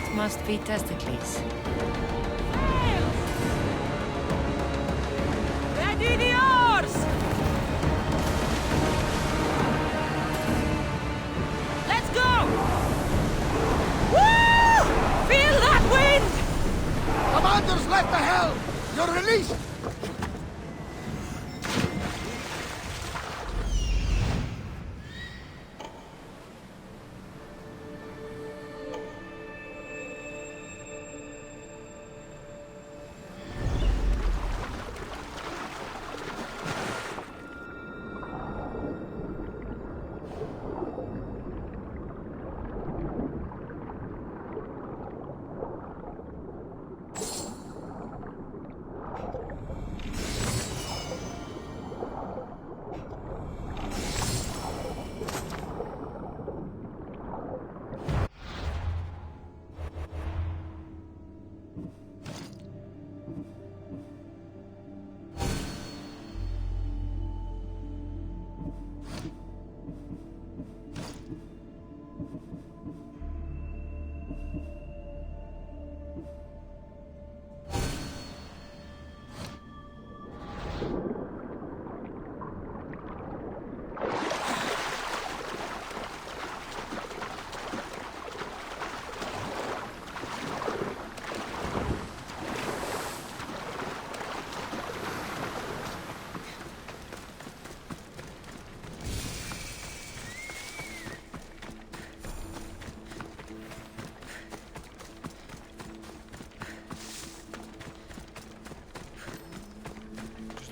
That must be testicles. Ready the oars! Let's go! Woo! Feel that wind! Commanders left the helm! You're released!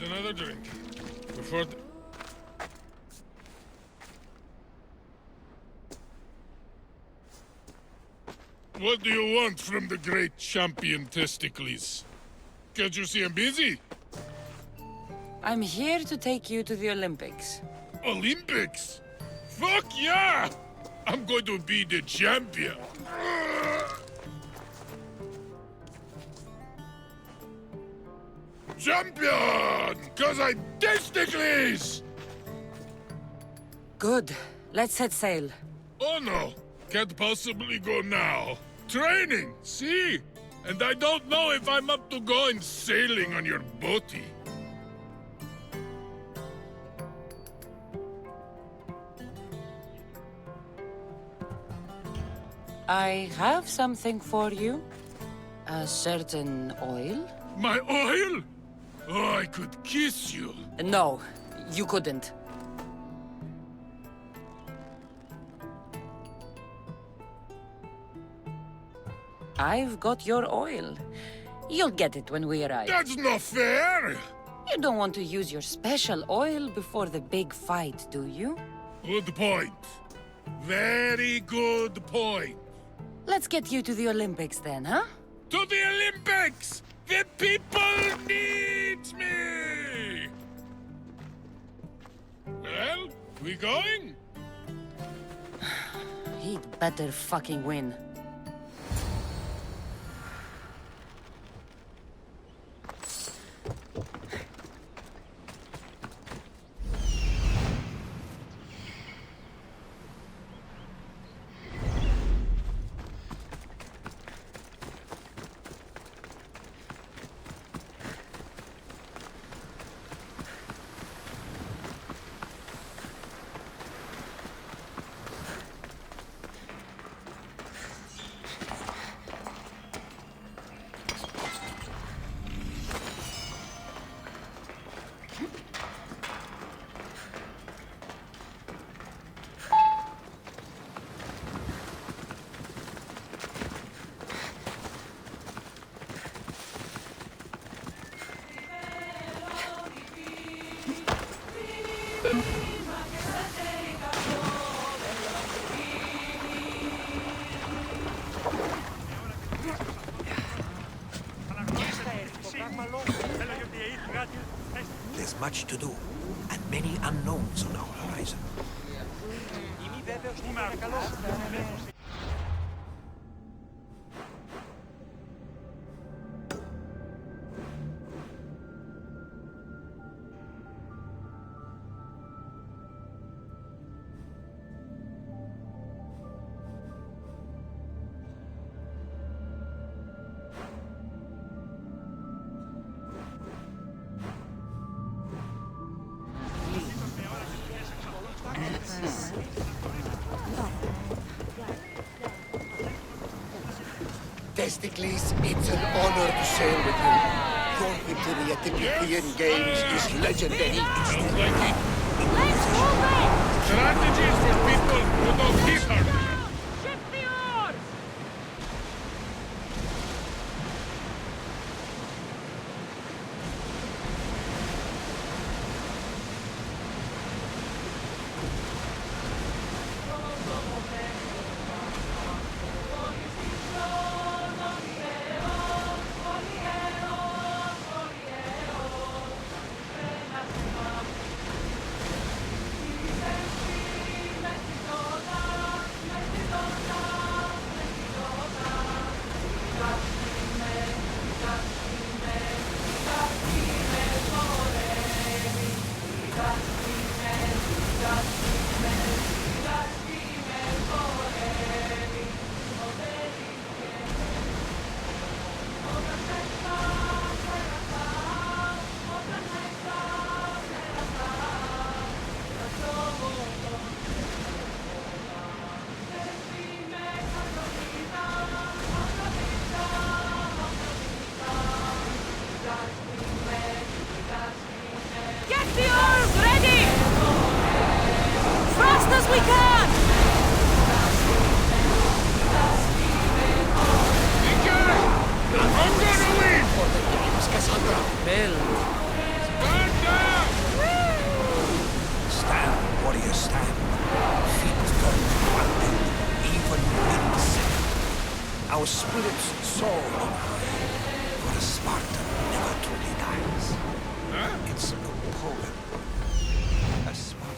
Another drink. Before What do you want from the great champion Testicles? Can't you see I'm busy? I'm here to take you to the Olympics. Olympics? Fuck yeah! I'm going to be the champion. Champion! Cause I testicles! Good. Let's set sail. Oh no! Can't possibly go now. Training, see? And I don't know if I'm up to going sailing on your boaty. I have something for you. A certain oil. My oil? Oh, I could kiss you. No, you couldn't. I've got your oil. You'll get it when we arrive. That's not fair! You don't want to use your special oil before the big fight, do you? Good point. Very good point. Let's get you to the Olympics then, huh? To the Olympics! The people need me! Well, we going? He'd better fucking win. There's much to do, and many unknowns on our horizon. Testicles, it's an honor to sail with you. Your victory at the Pythian Games is legendary. Sounds like it. Let's move it! Strategies for people who don't hit hard enough. Shift the oars! Get the oars ready! Fast as we can! I'm gonna win! For the games, Cassandra. Bell. Stand, warrior, stand. Feet turned to one end, even wings. Our spirits soar on high, for a Spartan never truly dies. It's a poem. A Spartan.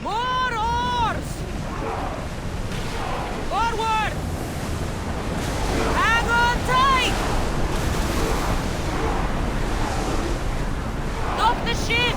More oars! Forward! Hang on tight! Stop the ship!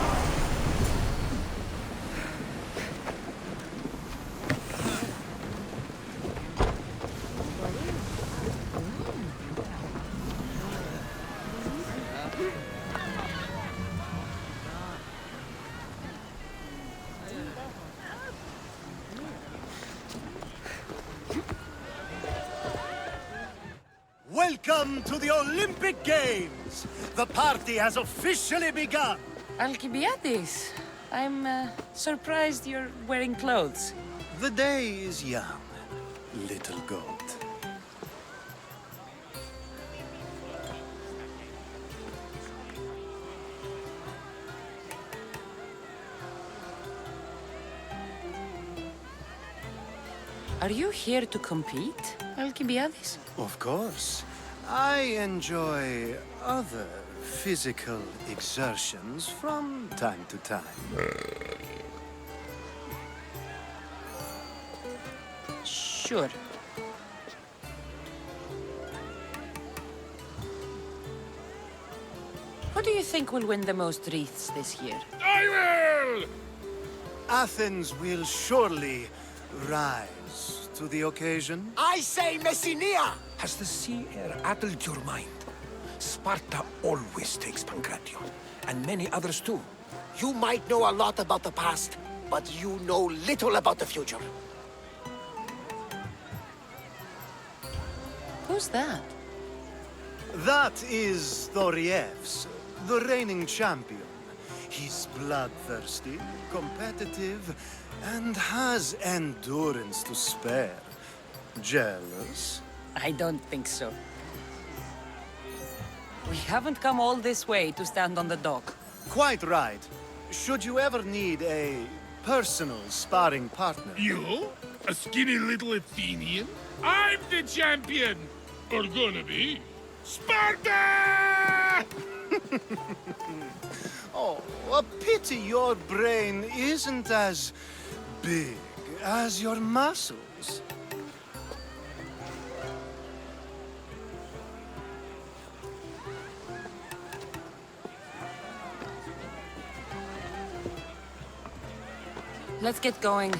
Welcome to the Olympic Games! The party has officially begun! Alcibiades, I'm surprised you're wearing clothes. The day is young, little goat. Are you here to compete, Alcibiades? Of course. I enjoy other physical exertions from time to time. Sure. Who do you think will win the most wreaths this year? I will! Athens will surely rise to the occasion. I say Messinia! Has the sea air addled your mind? Sparta always takes Pancration, and many others too. You might know a lot about the past, but you know little about the future. Who's that? That is Thorievs, the reigning champion. He's bloodthirsty, competitive, and has endurance to spare. Jealous? I don't think so. We haven't come all this way to stand on the dock. Quite right. Should you ever need a personal sparring partner... You? A skinny little Athenian? I'm the champion! Or gonna be. Sparta! Oh, a pity your brain isn't as big as your muscles. Let's get going.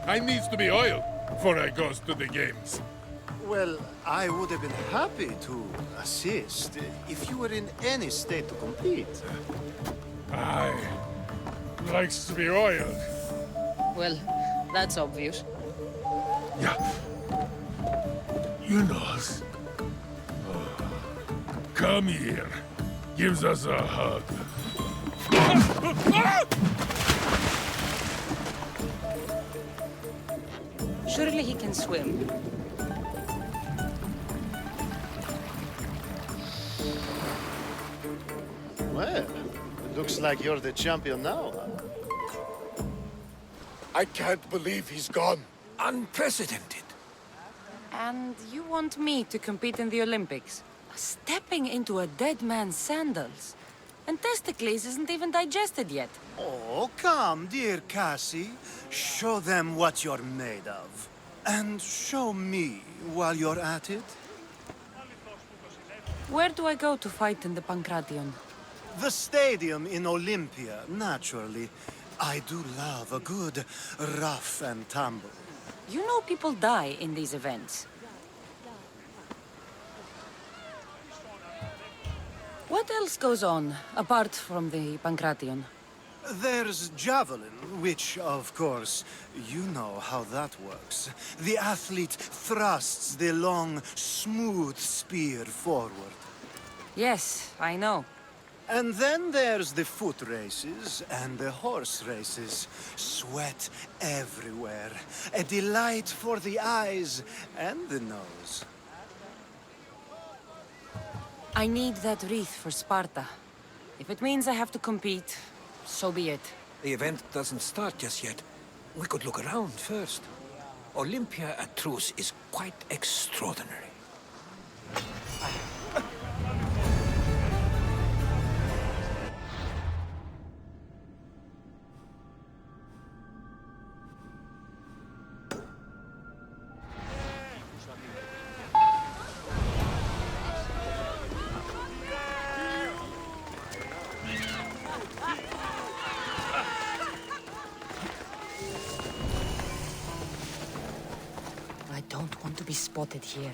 I needs to be oiled before I goes to the games. Well, I would have been happy to assist if you were in any state to compete. I likes to be oiled. Well, that's obvious. Yeah. You knows. Come here. Gives us a hug. Surely he can swim. Well, it looks like you're the champion now. I can't believe he's gone. Unprecedented. And you want me to compete in the Olympics? Stepping into a dead man's sandals? And Testicles isn't even digested yet. Oh, come, dear Cassie. Show them what you're made of. And show me while you're at it. Where do I go to fight in the Pancration? The stadium in Olympia, naturally. I do love a good rough and tumble. You know people die in these events. What else goes on, apart from the Pancration? There's javelin, which, of course, you know how that works. The athlete thrusts the long, smooth spear forward. Yes, I know. And then there's the foot races and the horse races. Sweat everywhere. A delight for the eyes and the nose. I need that wreath for Sparta. If it means I have to compete, so be it. The event doesn't start just yet. We could look around first. Olympia at truce is quite extraordinary. I don't want to be spotted here.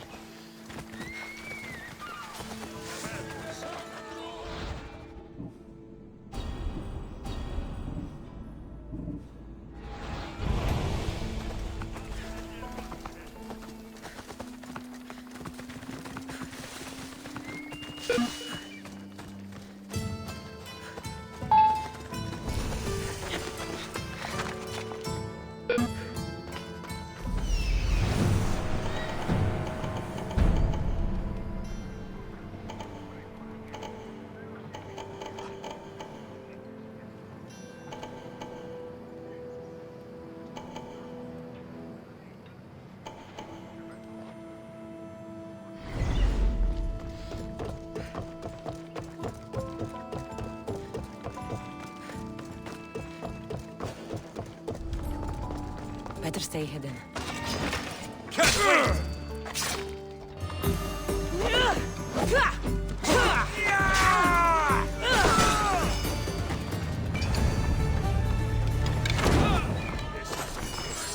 Better stay hidden.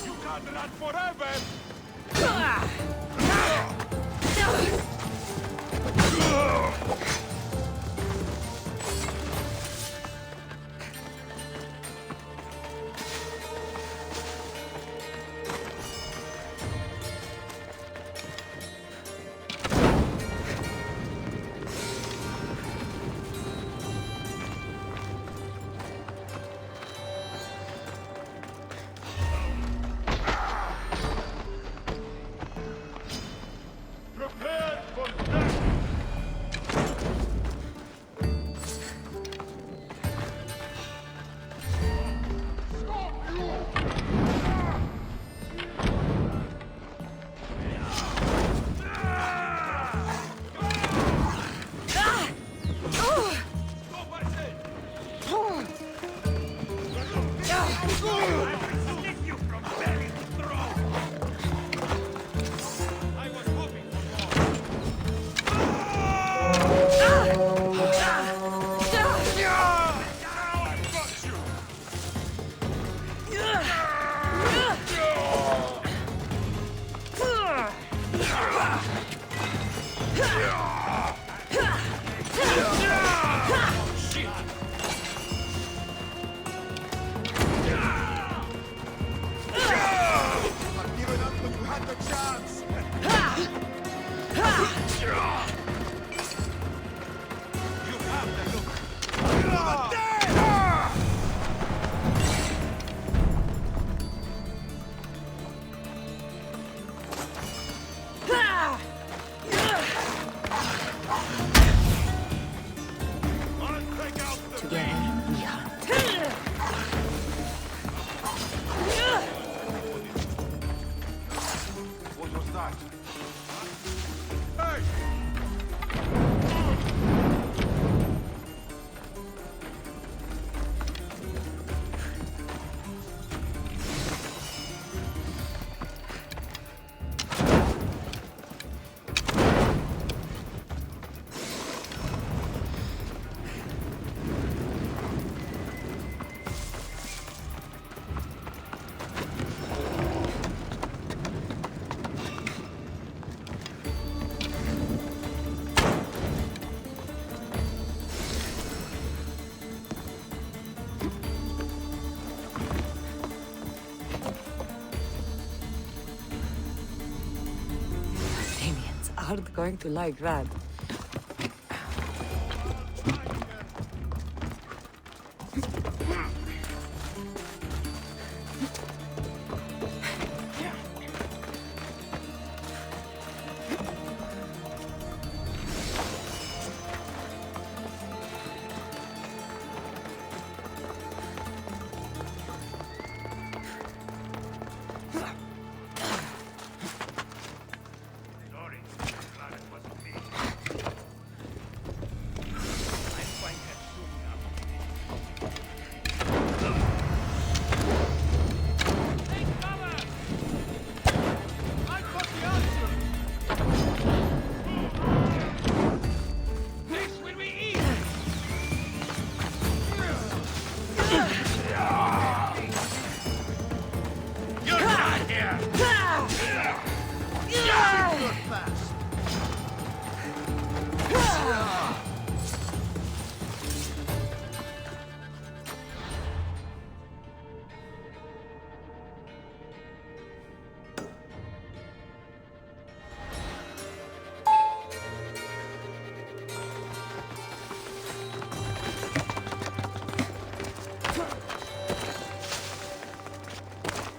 You can't run forever! Aren't going to like that.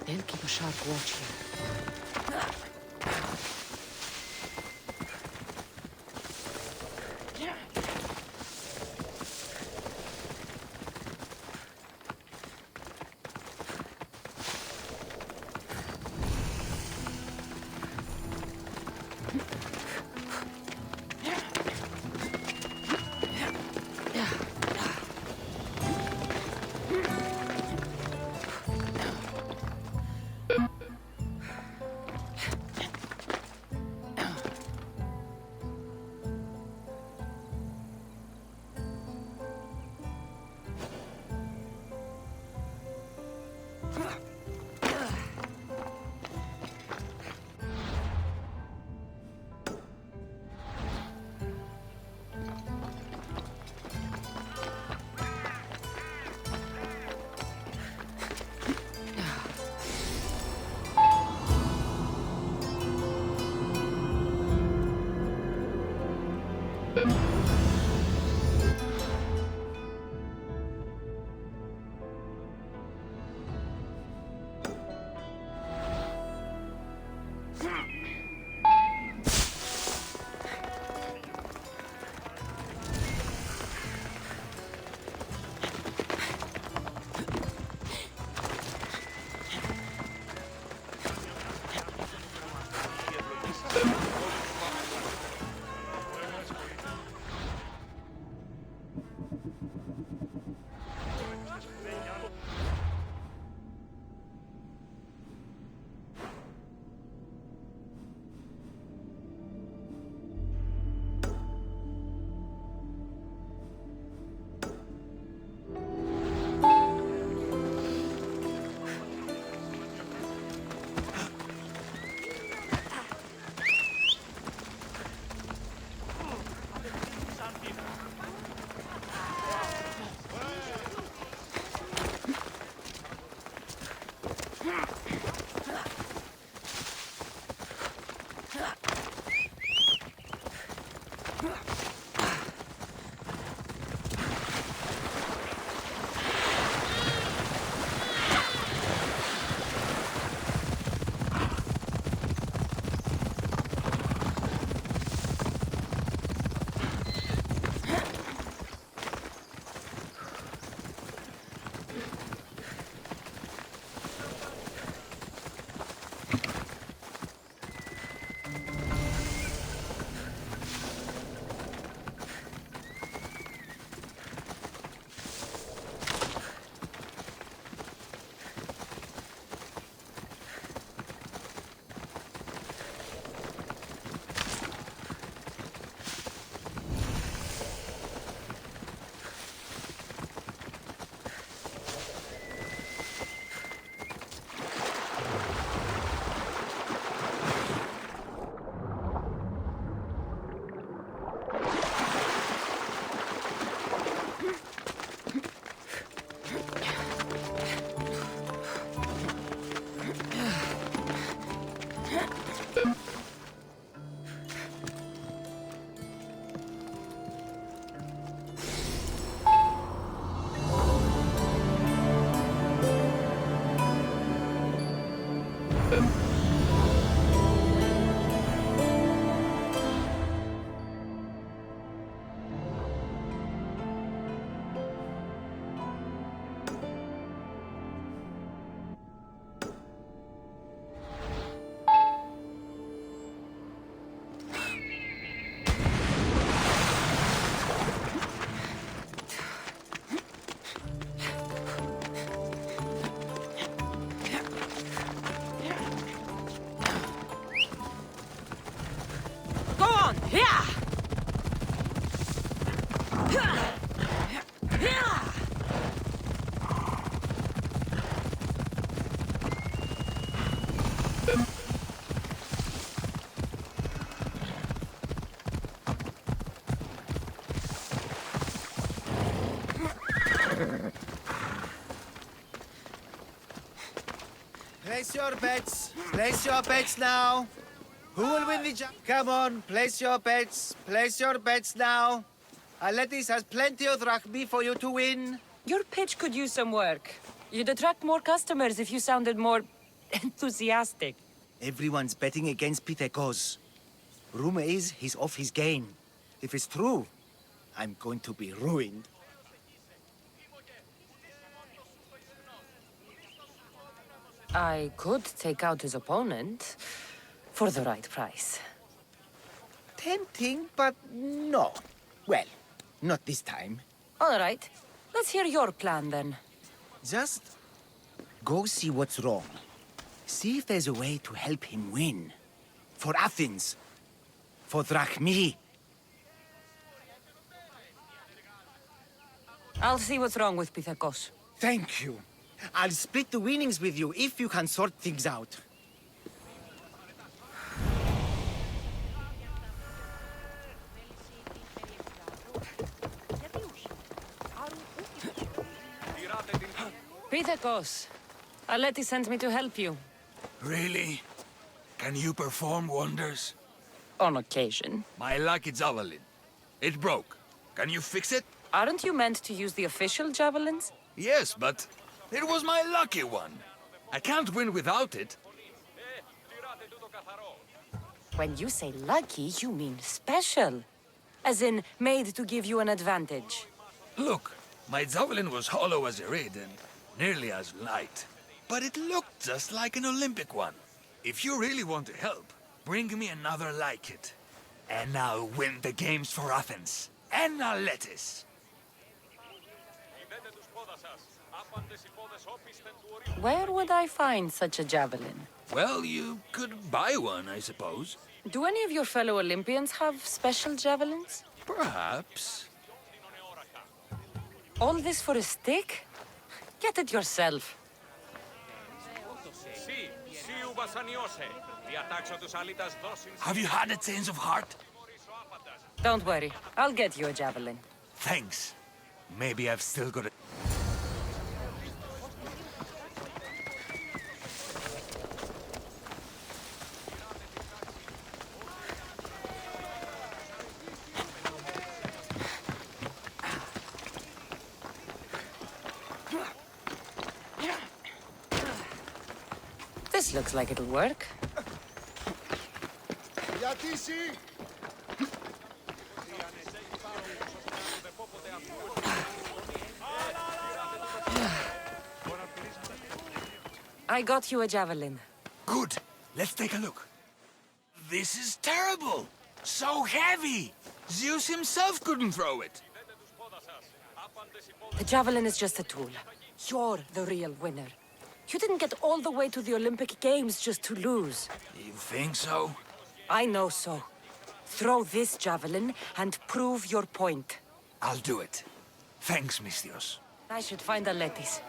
They'll keep a sharp watch here. Place your bets. Place your bets now. Who will win the jump? Come on, place your bets. Place your bets now. Aletis has plenty of drachmi for you to win. Your pitch could use some work. You'd attract more customers if you sounded more enthusiastic. Everyone's betting against Pitekos. Rumor is he's off his game. If it's true, I'm going to be ruined. I could take out his opponent for the right price. Tempting, but no. Well, not this time. All right. Let's hear your plan, then. Just go see what's wrong. See if there's a way to help him win. For Athens. For drachmi. I'll see what's wrong with Pitekos. Thank you. I'll split the winnings with you if you can sort things out. Pitekos, Aleti sent me to help you. Really? Can you perform wonders? On occasion. My lucky javelin. It broke. Can you fix it? Aren't you meant to use the official javelins? Yes, but it was my lucky one. I can't win without it. When you say lucky, you mean special. As in, made to give you an advantage. Look, my javelin was hollow as a reed and nearly as light. But it looked just like an Olympic one. If you really want to help, bring me another like it. And I'll win the games for Athens. And Aletis. Where would I find such a javelin? Well, you could buy one, I suppose. Do any of your fellow Olympians have special javelins? Perhaps. All this for a stick? Get it yourself. Have you had a change of heart? Don't worry, I'll get you a javelin. Thanks. Maybe I've still got it. This looks like it'll work. I got you a javelin. Good. Let's take a look. This is terrible. So heavy. Zeus himself couldn't throw it. The javelin is just a tool. You're the real winner. You didn't get all the way to the Olympic Games just to lose. You think so? I know so. Throw this javelin and prove your point. I'll do it. Thanks, Mystios. I should find Aletis.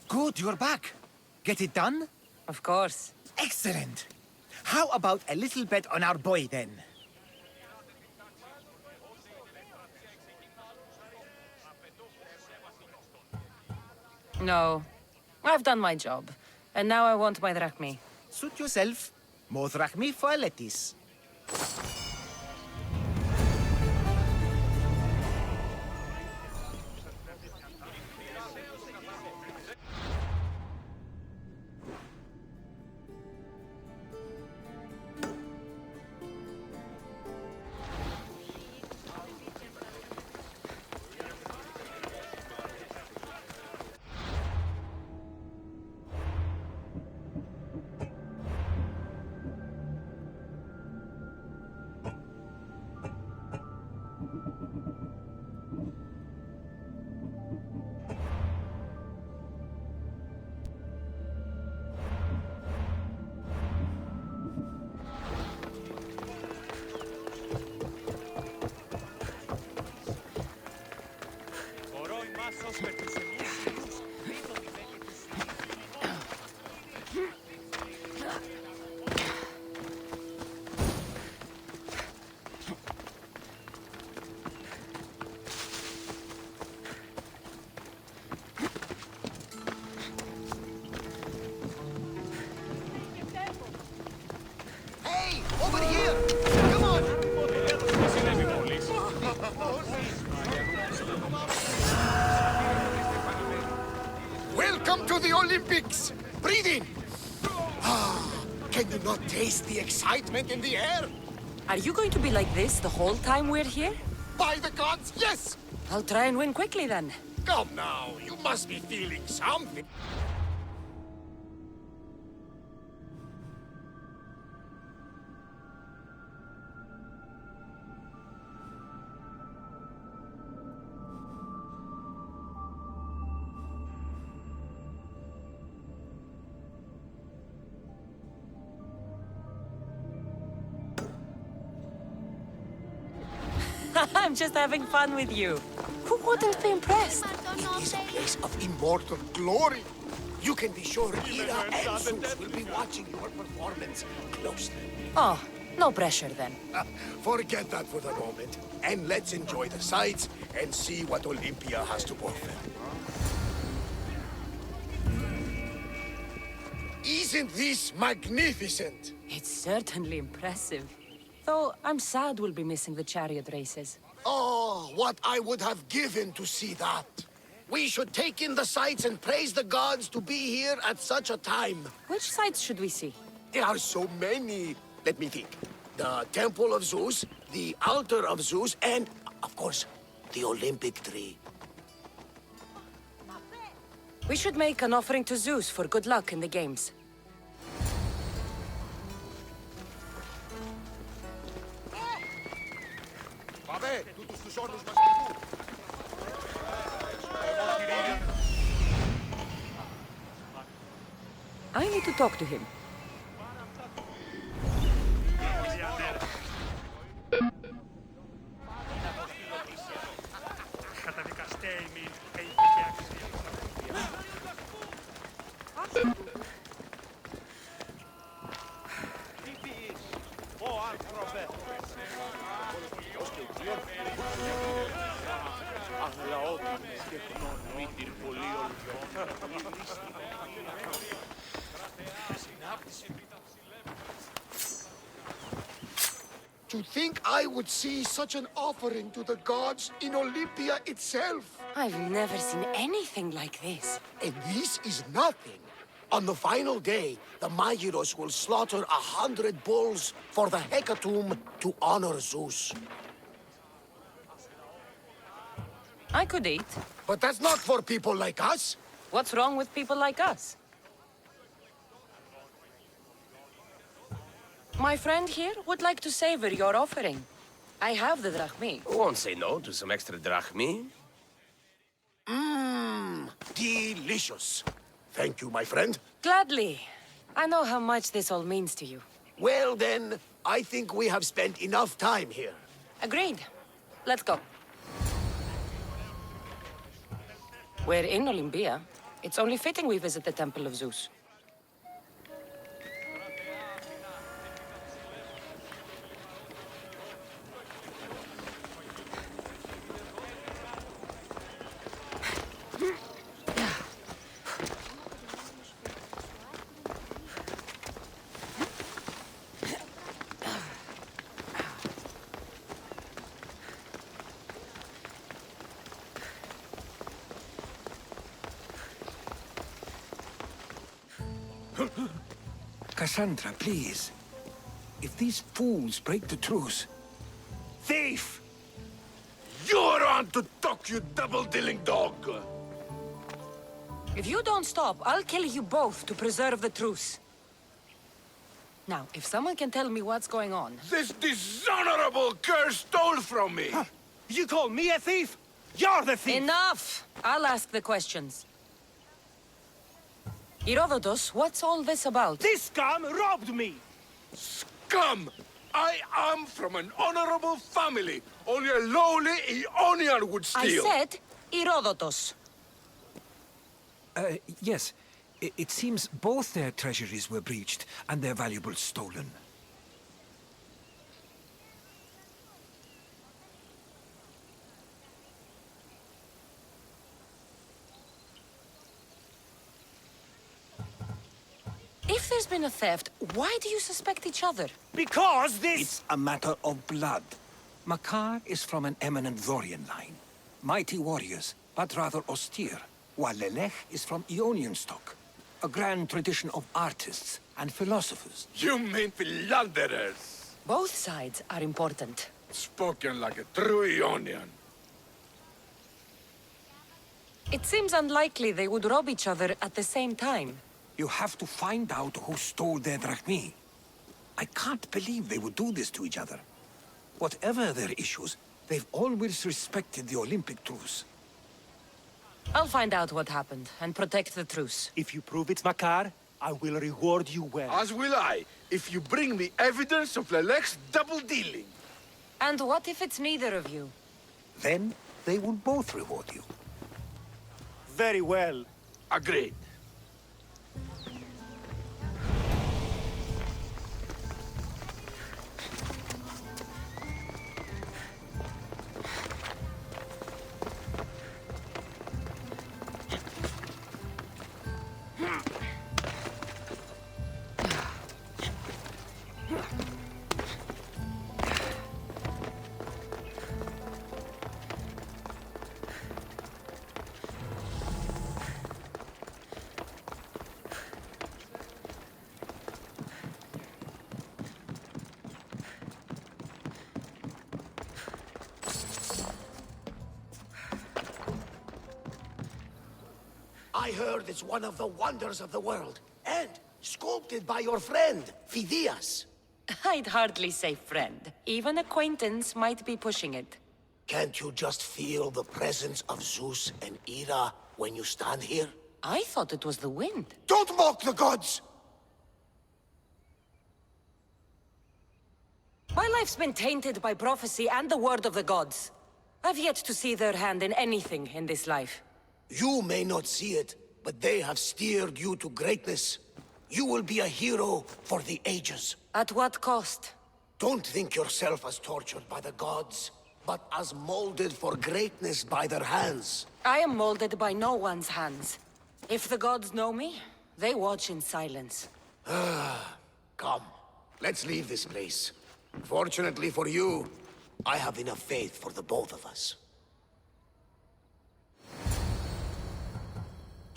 Good, you're back. Get it done? Of course. Excellent. How about a little bet on our boy, then? No. I've done my job. And now I want my drachmi. Suit yourself. More drachmi for Aletis. Olympics! Breathe in! Ah, can you not taste the excitement in the air? Are you going to be like this the whole time we're here? By the gods, yes! I'll try and win quickly then. Come now, you must be feeling something. I'm just having fun with you. Who wouldn't be impressed? It is a place of immortal glory. You can be sure Ira and Zeus will be watching your performance closely. Oh, no pressure then. Forget that for the moment, and let's enjoy the sights and see what Olympia has to offer. Isn't this magnificent? It's certainly impressive. Though I'm sad we'll be missing the chariot races. Oh, what I would have given to see that. We should take in the sights and praise the gods to be here at such a time. Which sights should we see? There are so many. Let me think. The Temple of Zeus, the Altar of Zeus, and, of course, the Olympic tree. We should make an offering to Zeus for good luck in the games. I need to talk to him. To think I would see such an offering to the gods in Olympia itself. I've never seen anything like this. And this is nothing. On the final day, the Magiros will slaughter 100 bulls for the hecatomb to honor Zeus. I could eat. But that's not for people like us. What's wrong with people like us? My friend here would like to savor your offering. I have the drachmi. Won't say no to some extra drachmi. Mmm, delicious. Thank you, my friend. Gladly. I know how much this all means to you. Well then, I think we have spent enough time here. Agreed. Let's go. We're in Olympia. It's only fitting we visit the Temple of Zeus. Cassandra, please. If these fools break the truce... Thief! You're on to talk, you double-dealing dog! If you don't stop, I'll kill you both to preserve the truce. Now, if someone can tell me what's going on... This dishonorable cur stole from me! Huh. You call me a thief? You're the thief! Enough! I'll ask the questions. Herodotus, what's all this about? This scum robbed me! Scum! I am from an honorable family. Only a lowly Ionian would steal. I said Herodotus. Yes. It seems both their treasuries were breached and their valuables stolen. If there's been a theft, why do you suspect each other? Because this... It's a matter of blood. Makar is from an eminent Dorian line. Mighty warriors, but rather austere. While Lelech is from Ionian stock. a grand tradition of artists and philosophers. You mean philanderers? Both sides are important. Spoken like a true Ionian. It seems unlikely they would rob each other at the same time. You have to find out who stole their drachmi. I can't believe they would do this to each other. Whatever their issues, they've always respected the Olympic truce. I'll find out what happened and protect the truce. If you prove it's Makar, I will reward you well. As will I, if you bring me evidence of Lelek's double-dealing. And what if it's neither of you? Then they will both reward you. Very well. Agreed. I heard it's one of the wonders of the world, and sculpted by your friend, Phidias. I'd hardly say friend. Even acquaintance might be pushing it. Can't you just feel the presence of Zeus and Hera when you stand here? I thought it was the wind. Don't mock the gods! My life's been tainted by prophecy and the word of the gods. I've yet to see their hand in anything in this life. You may not see it, but they have steered you to greatness. You will be a hero for the ages. At what cost? Don't think yourself as tortured by the gods, but as molded for greatness by their hands. I am molded by no one's hands. If the gods know me, they watch in silence. Come, let's leave this place. Fortunately for you, I have enough faith for the both of us.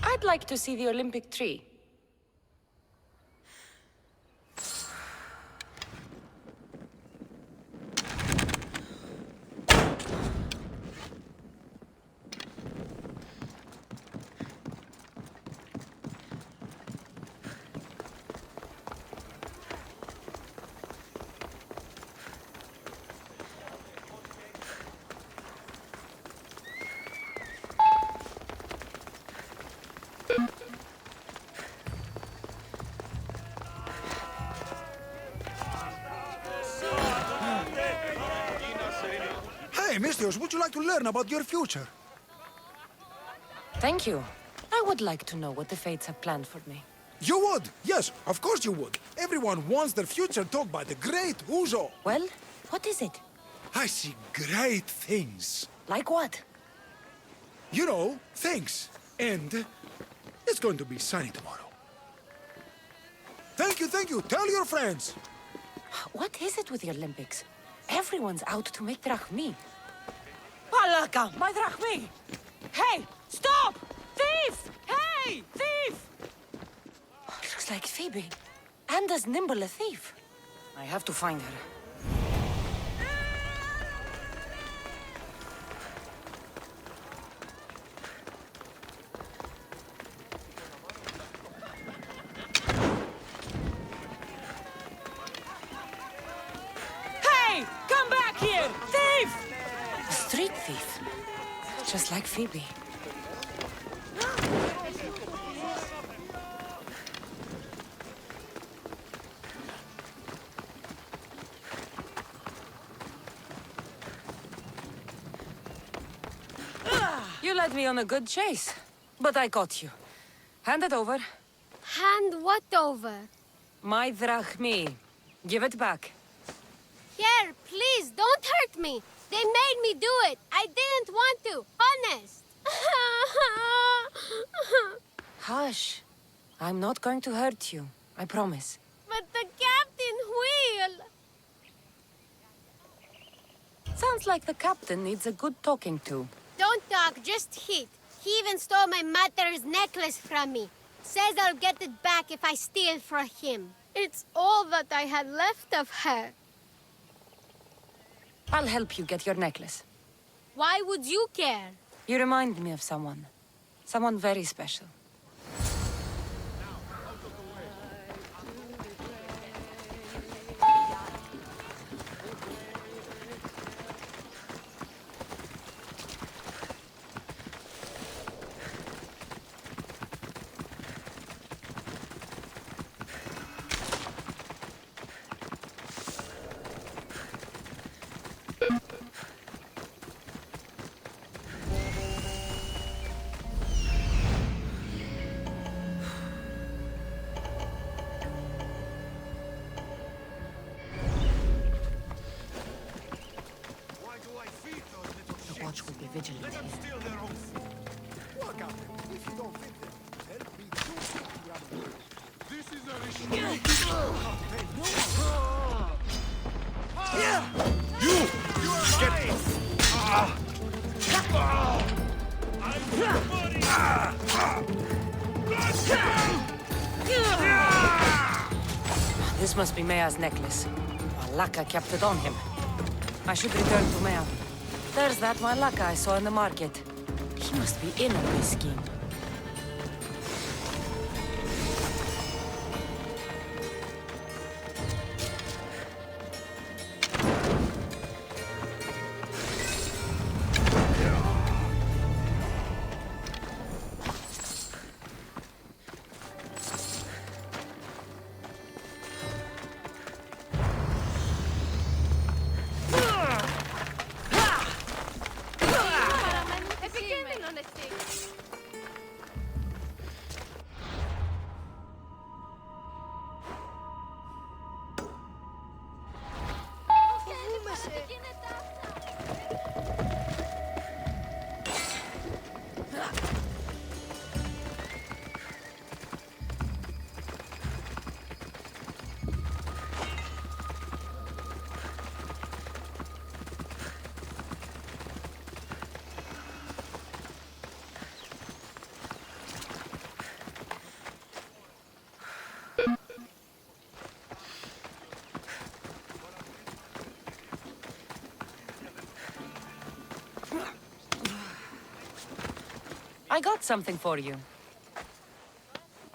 I'd like to see the Olympic tree. Hey, Mistios, would you like to learn about your future? Thank you. I would like to know what the fates have planned for me. You would? Yes, of course you would. Everyone wants their future told by the great Uzo. Well, what is it? I see great things. Like what? You know, things. And it's going to be sunny tomorrow. Thank you, thank you. Tell your friends. What is it with the Olympics? Everyone's out to make drachmi. Palaka, my drachmi! Hey, stop! Thief! Hey, thief! Oh, looks like Phoebe. And as nimble a thief. I have to find her. Hey, come back here! Thief! A street thief. Just like Phoebe. You led me on a good chase, but I caught you. Hand it over. Hand what over? My drachmi. Give it back. Here, please, don't hurt me. They made me do it. I didn't want to. Honest. Hush. I'm not going to hurt you. I promise. But the captain will. Sounds like the captain needs a good talking to. Don't talk, just hit. He even stole my mother's necklace from me. Says I'll get it back if I steal for him. It's all that I had left of her. I'll help you get your necklace. Why would you care? You remind me of someone. Someone very special. The watch will be vigilant here. This is a This must be Mea's necklace. Malaka kept it on him. I should return to Mea. There's that Malaka I saw in the market. He must be in on this scheme. I got something for you.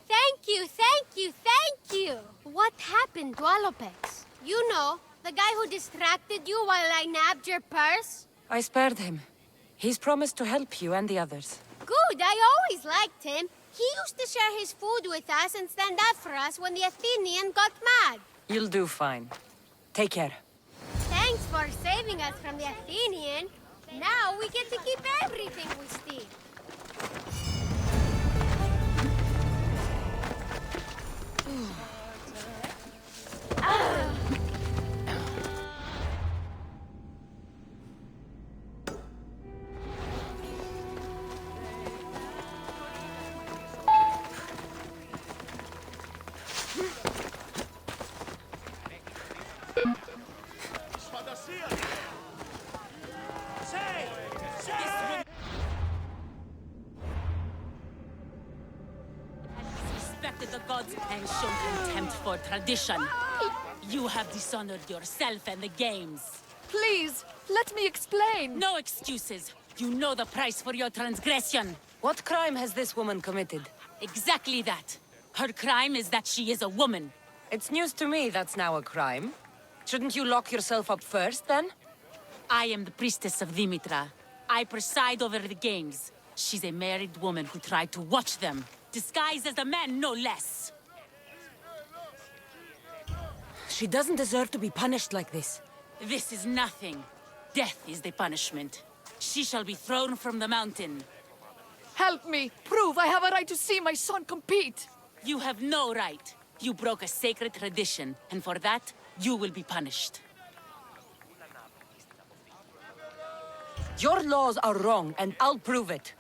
Thank you, thank you, thank you! What happened, Dwalopex? You know, the guy who distracted you while I nabbed your purse? I spared him. He's promised to help you and the others. Good, I always liked him. He used to share his food with us and stand up for us when the Athenian got mad. You'll do fine. Take care. Thanks for saving us from the Athenian. Now we get to keep everything we steal. Respected the gods and shown contempt for tradition. You have dishonored yourself and the games. Please, let me explain. No excuses. You know the price for your transgression. What crime has this woman committed? Exactly that. Her crime is that she is a woman. It's news to me that's now a crime. Shouldn't you lock yourself up first, then? I am the priestess of Dimitra. I preside over the games. She's a married woman who tried to watch them. Disguised as a man, no less. She doesn't deserve to be punished like this. This is nothing. Death is the punishment. She shall be thrown from the mountain. Help me! Prove I have a right to see my son compete! You have no right. You broke a sacred tradition, and for that, you will be punished. Your laws are wrong, and I'll prove it.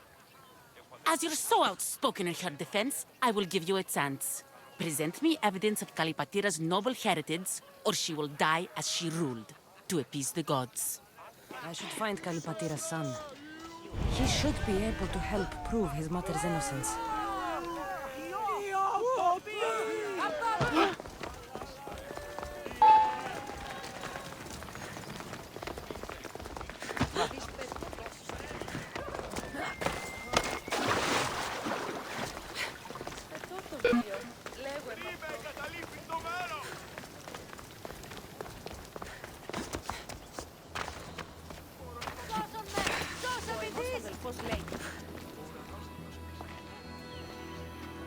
As you're so outspoken in her defense, I will give you a chance. Present me evidence of Kalipatira's noble heritage, or she will die as she ruled, to appease the gods. I should find Kalipatira's son. He should be able to help prove his mother's innocence.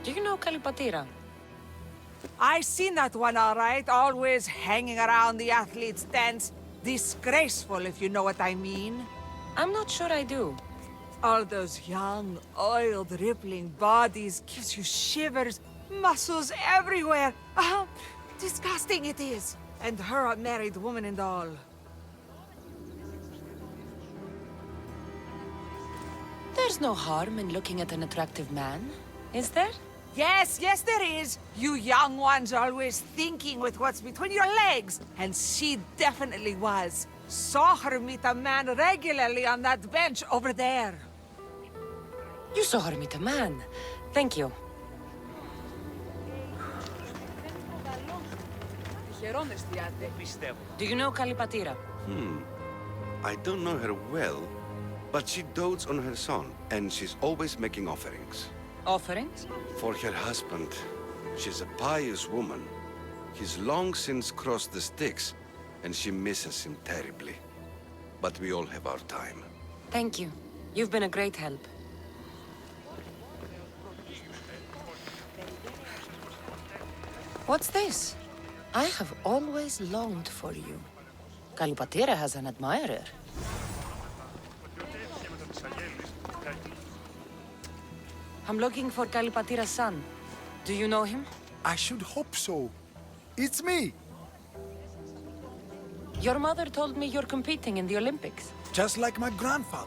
Do you know Kalipatira? I seen that one all right, always hanging around the athletes' tents. Disgraceful, if you know what I mean. I'm not sure I do. All those young, oiled, rippling bodies gives you shivers, muscles everywhere. Disgusting it is. And her a married woman and all. There's no harm in looking at an attractive man, is there? Yes, yes there is. You young ones are always thinking with what's between your legs. And she definitely was. Saw her meet a man regularly on that bench over there. You saw her meet a man. Thank you. Do you know Kalipatira? I don't know her well, but she dotes on her son, and she's always making offerings. Offerings? For her husband. She's a pious woman. He's long since crossed the Styx, and she misses him terribly. But we all have our time. Thank you. You've been a great help. What's this? I have always longed for you. Kalipatira has an admirer. I'm looking for Kalipatira's son. Do you know him? I should hope so. It's me. Your mother told me you're competing in the Olympics. Just like my grandfather,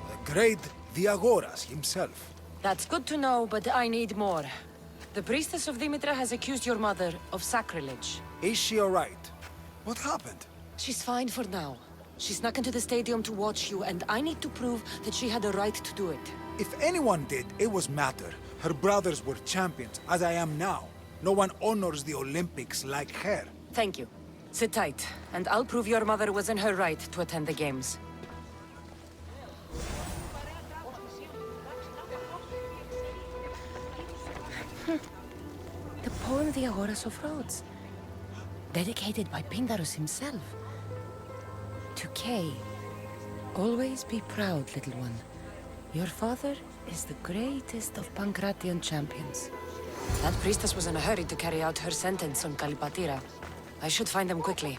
the great Diagoras himself. That's good to know, but I need more. The priestess of Dimitra has accused your mother of sacrilege. Is she alright? What happened? She's fine for now. She snuck into the stadium to watch you, and I need to prove that she had a right to do it. If anyone did, it was Matter. Her brothers were champions, as I am now. No one honors the Olympics like her. Thank you. Sit tight, and I'll prove your mother was in her right to attend the games. The poem The Agoras of Rhodes. Dedicated by Pindarus himself. To Kay. Always be proud, little one. Your father is the greatest of Pancratian champions. That priestess was in a hurry to carry out her sentence on Kalipatira. I should find them quickly.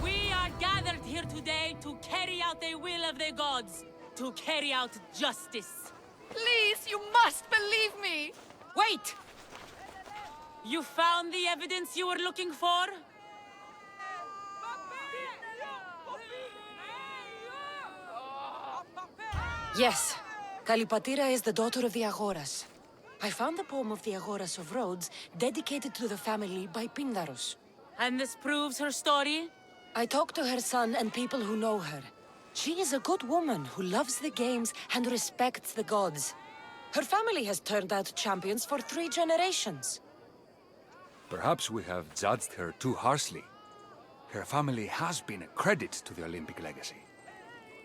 We are gathered here today to carry out the will of the gods, to carry out justice. Please, you must believe me! Wait! You found the evidence you were looking for? Yes. Kalipatira is the daughter of the Agoras. I found the poem of the Agoras of Rhodes dedicated to the family by Pindarus. And this proves her story? I talked to her son and people who know her. She is a good woman who loves the games and respects the gods. Her family has turned out champions for 3 generations. Perhaps we have judged her too harshly. Her family has been a credit to the Olympic legacy.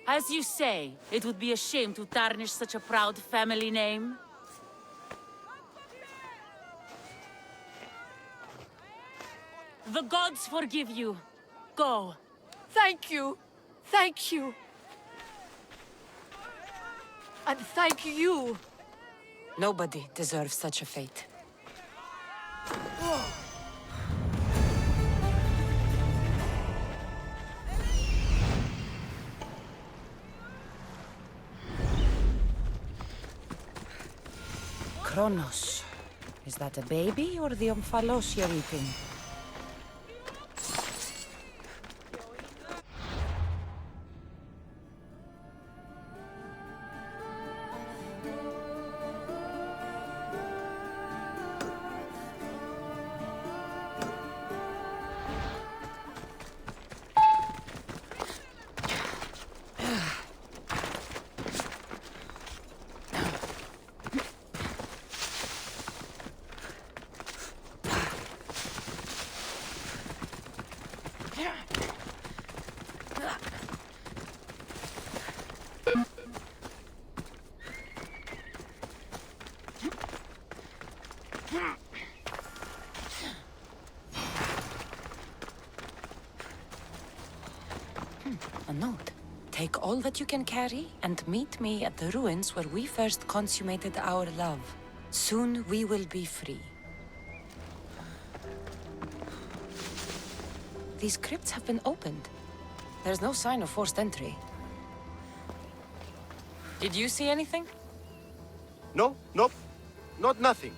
As you say, it would be a shame to tarnish such a proud family name. The gods forgive you. Go. Thank you. Thank you. And thank you. Nobody deserves such a fate. Kronos. Is that a baby or the omphalos you're eating? A note. Take all that you can carry and meet me at the ruins where we first consummated our love. Soon we will be free. These crypts have been opened. There's no sign of forced entry. Did you see anything? No, nope. Not nothing.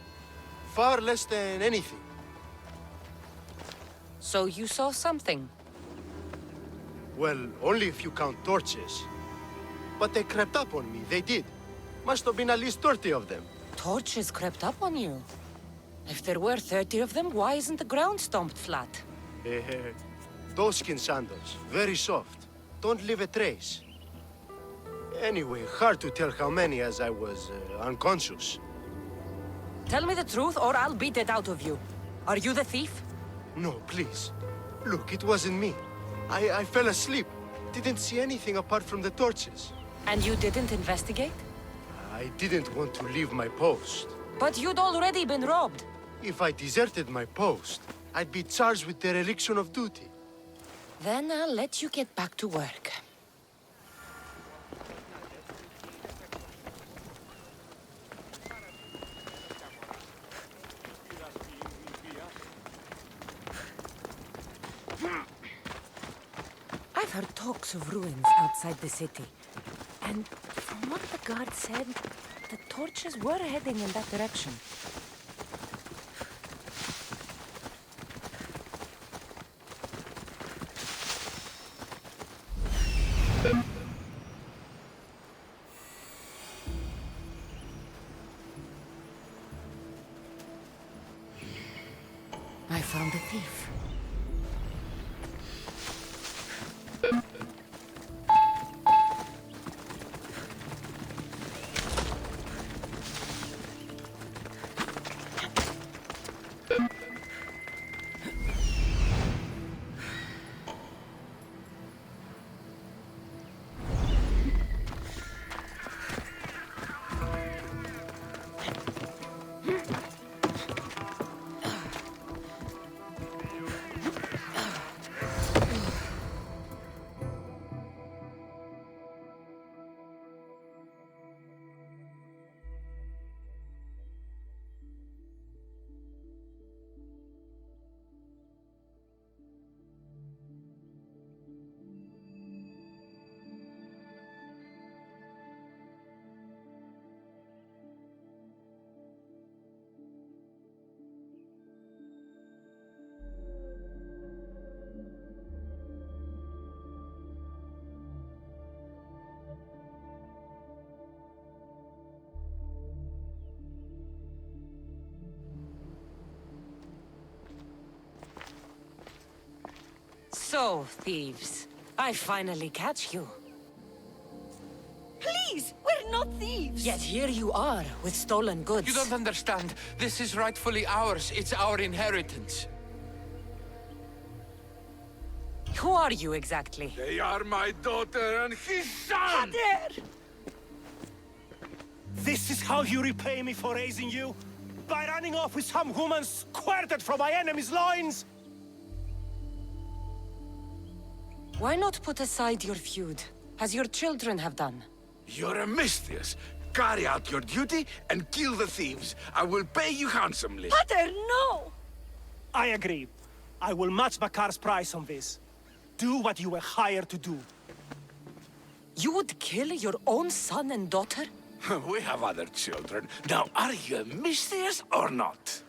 Far less than anything. So you saw something? Well, only if you count torches. But they crept up on me, they did. Must have been at least 30 of them. Torches crept up on you? If there were 30 of them, why isn't the ground stomped flat? Doeskin sandals, very soft. Don't leave a trace. Anyway, hard to tell how many as I was unconscious. Tell me the truth or I'll beat it out of you. Are you the thief? No, please. Look, it wasn't me. I fell asleep. Didn't see anything apart from the torches. And you didn't investigate? I didn't want to leave my post. But you'd already been robbed. If I deserted my post, I'd be charged with dereliction of duty. Then I'll let you get back to work. I've heard talks of ruins outside the city. And from what the guard said, the torches were heading in that direction. I found the thief. So, thieves, I finally catch you. Please, we're not thieves. Yet here you are, with stolen goods. You don't understand. This is rightfully ours. It's our inheritance. Who are you exactly? They are my daughter and his son! This is how you repay me for raising you? By running off with some woman squirted from my enemy's loins? Why not put aside your feud, as your children have done? You're a Mistress. Carry out your duty and kill the thieves. I will pay you handsomely. Pater, no! I agree. I will match Bakar's price on this. Do what you were hired to do. You would kill your own son and daughter? We have other children. Now, are you mysterious or not?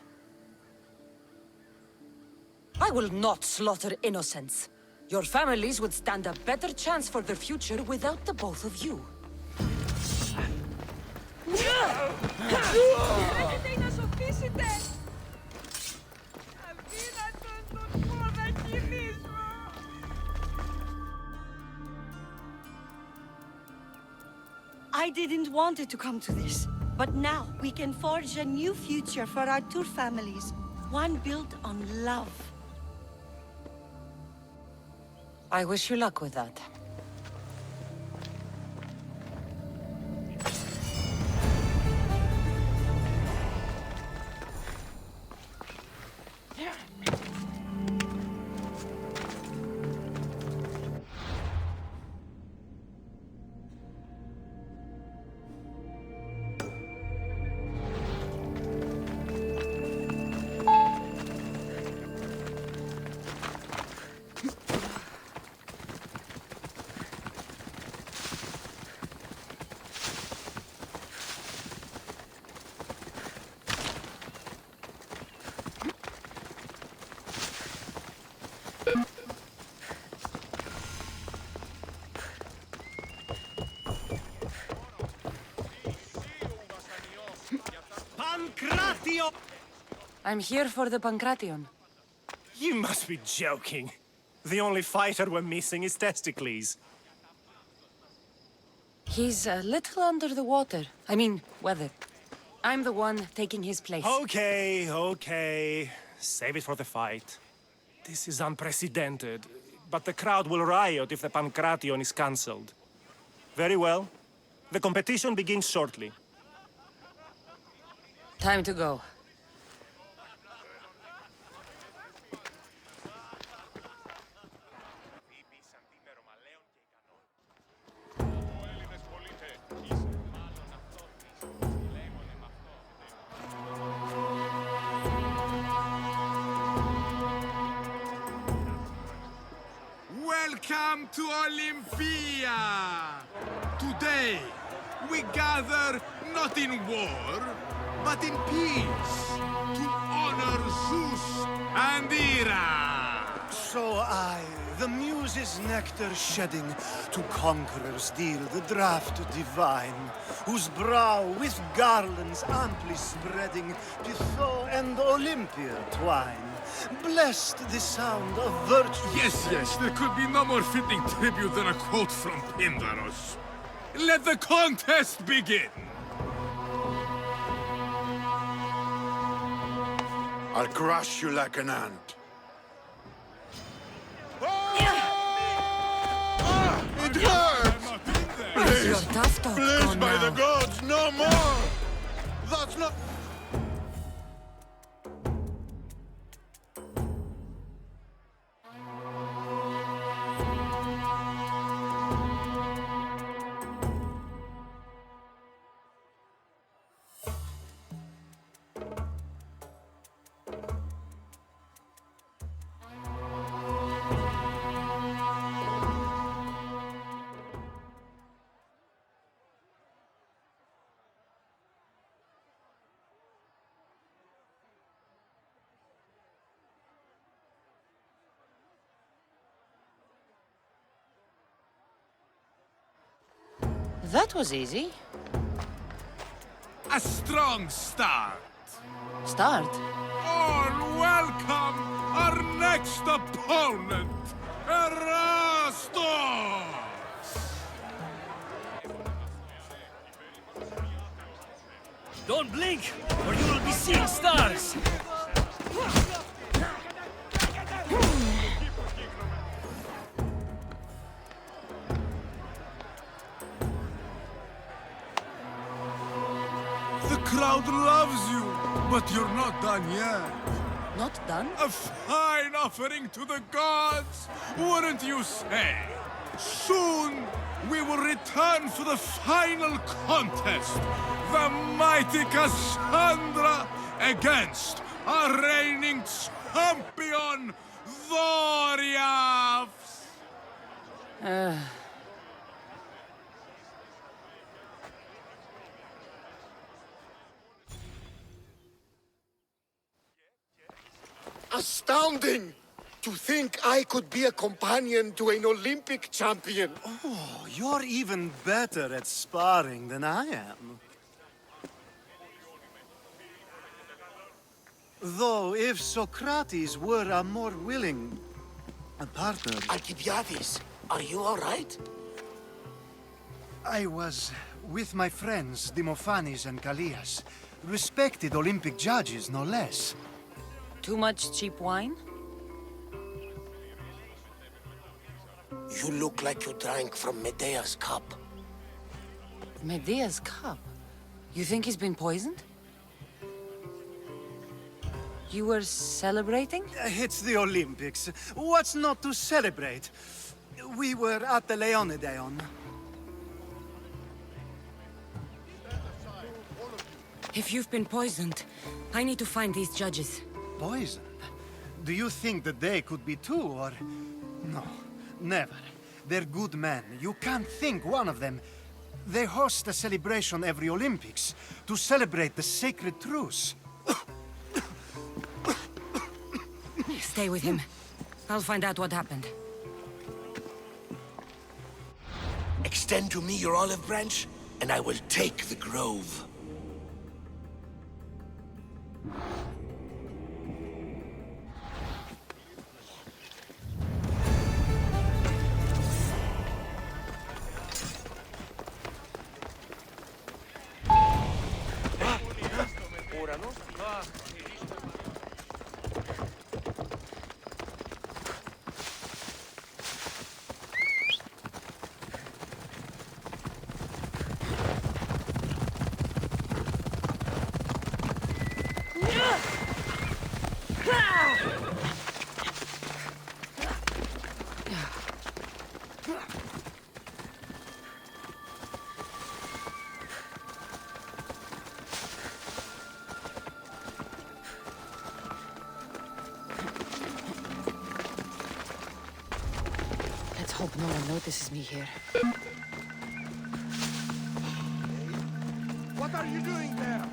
I will not slaughter innocents. Your families would stand a better chance for their future without the both of you. I didn't want it to come to this, but now we can forge a new future for our two families, one built on love. I wish you luck with that. Pancratio! I'm here for the Pancration. You must be joking. The only fighter we're missing is Testicles. He's a little under the water. I mean, weather. I'm the one taking his place. Okay, okay. Save it for the fight. This is unprecedented, but the crowd will riot if the Pancration is cancelled. Very well. The competition begins shortly. Time to go. Welcome to Olympia! Today, we gather not in war, but in peace, to honor Zeus and Hera! So I, the Muses' nectar shedding, to conquerors deal the draught divine, whose brow with garlands amply spreading, Pytho and Olympia twine. Blessed the sound of virtue. Yes, there could be no more fitting tribute than a quote from Pindaros. Let the contest begin! I'll crush you like an ant. It hurts! Please, by the gods, no more! That's not... That was easy. A strong start. Start? All welcome our next opponent, Erastos! Don't blink, or you will be seeing stars! The crowd loves you, but you're not done yet. Not done? A fine offering to the gods, wouldn't you say? Soon, we will return for the final contest. The mighty Cassandra against our reigning champion, Warriors! Astounding! To think I could be a companion to an Olympic champion. Oh, you're even better at sparring than I am. Though, if Socrates were a more willing partner... Alcibiades, are you all right? I was with my friends, Demophanes and Callias. Respected Olympic judges, no less. Too much cheap wine? You look like you drank from Medea's cup. Medea's cup? You think he's been poisoned? You were celebrating? It's the Olympics. What's not to celebrate? We were at the Leonideon. If you've been poisoned, I need to find these judges. Poisoned? Do you think that they could be too, or... No, never. They're good men. You can't think one of them. They host a celebration every Olympics to celebrate the sacred truce. Stay with him. I'll find out what happened. Extend to me your olive branch, and I will take the grove. Let's hope no one notices me here. What are you doing there?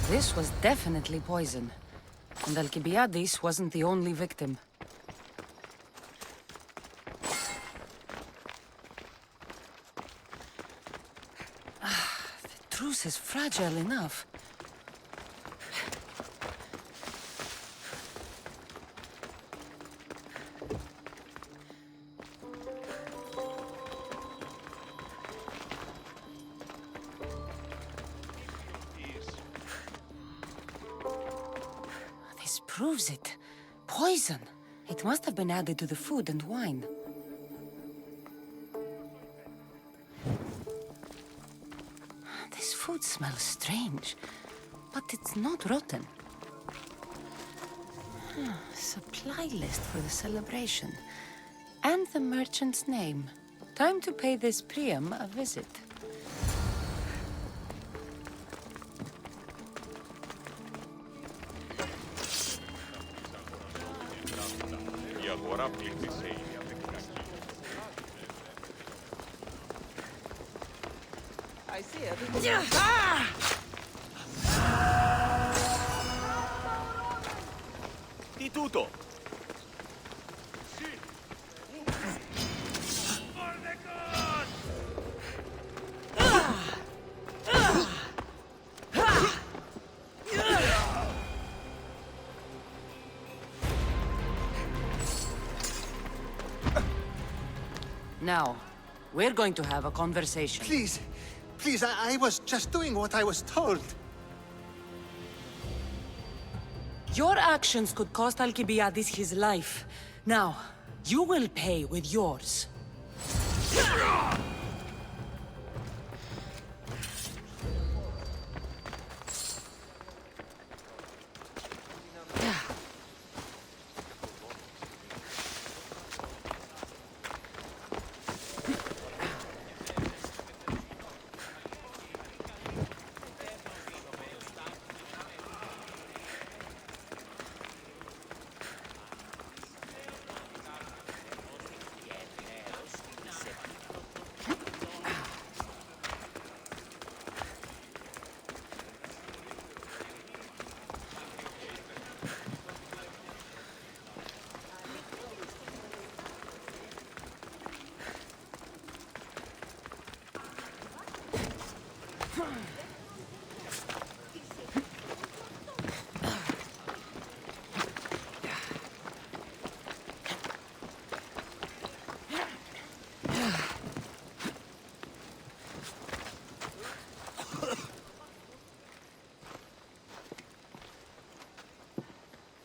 This was definitely poison. And Alcibiades wasn't the only victim. truce is fragile enough. This proves it. Poison. It must have been added to the food and wine. This food smells strange, but it's not rotten. Supply list for the celebration. And the merchant's name. Time to pay this Priam a visit. I see it. Di tutto. Now, we're going to have a conversation. Please, please, I was just doing what I was told. Your actions could cost Alcibiades his life. Now, you will pay with yours.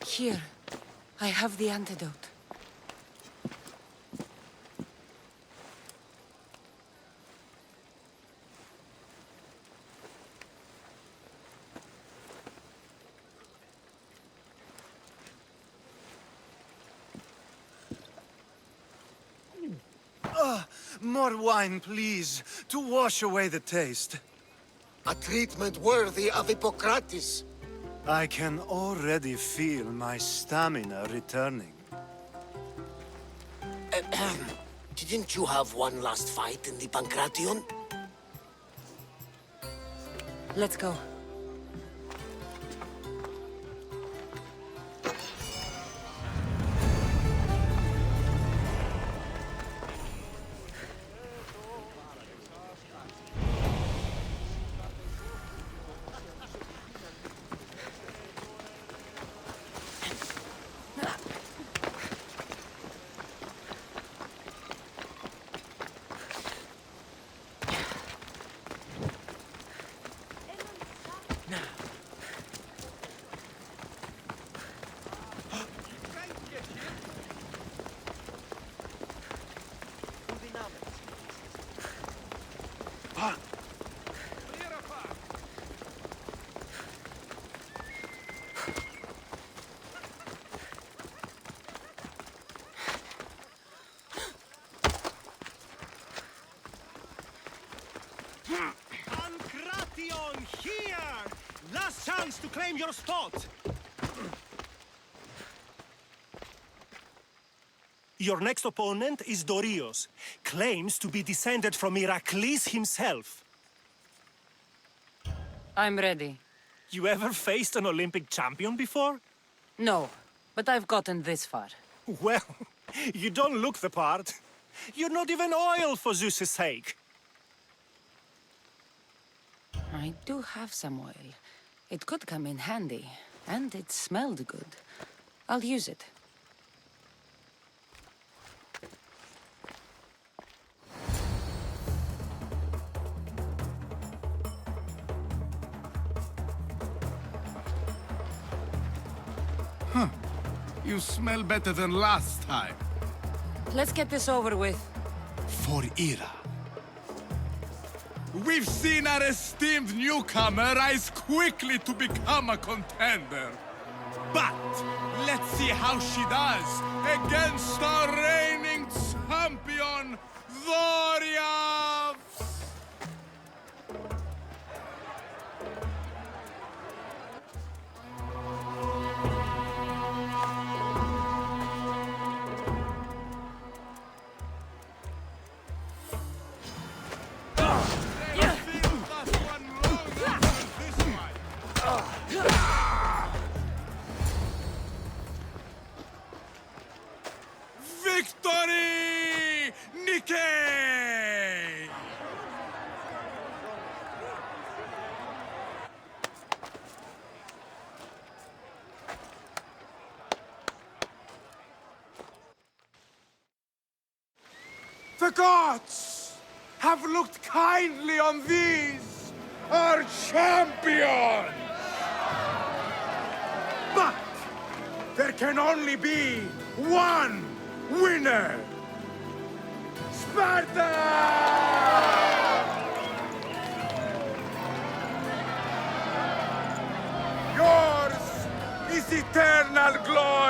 Here, I have the antidote. More wine, please, to wash away the taste. A treatment worthy of Hippocrates. I can already feel my stamina returning. Didn't you have one last fight in the Pancration? Let's go. Pancration, here! Last chance to claim your spot! Your next opponent is Dorios. Claims to be descended from Heracles himself. I'm ready. You ever faced an Olympic champion before? No, but I've gotten this far. Well, you don't look the part. You're not even oil for Zeus's sake. I do have some oil. It could come in handy, and it smelled good. I'll use it. Huh. You smell better than last time. Let's get this over with. For Ira. We've seen our esteemed newcomer rise quickly to become a contender. But let's see how she does against our reigning champion, Zoriavs! Victory! Nikkei! The gods have looked kindly on these, our champions! But there can only be one winner! Sparta! Yours is eternal glory!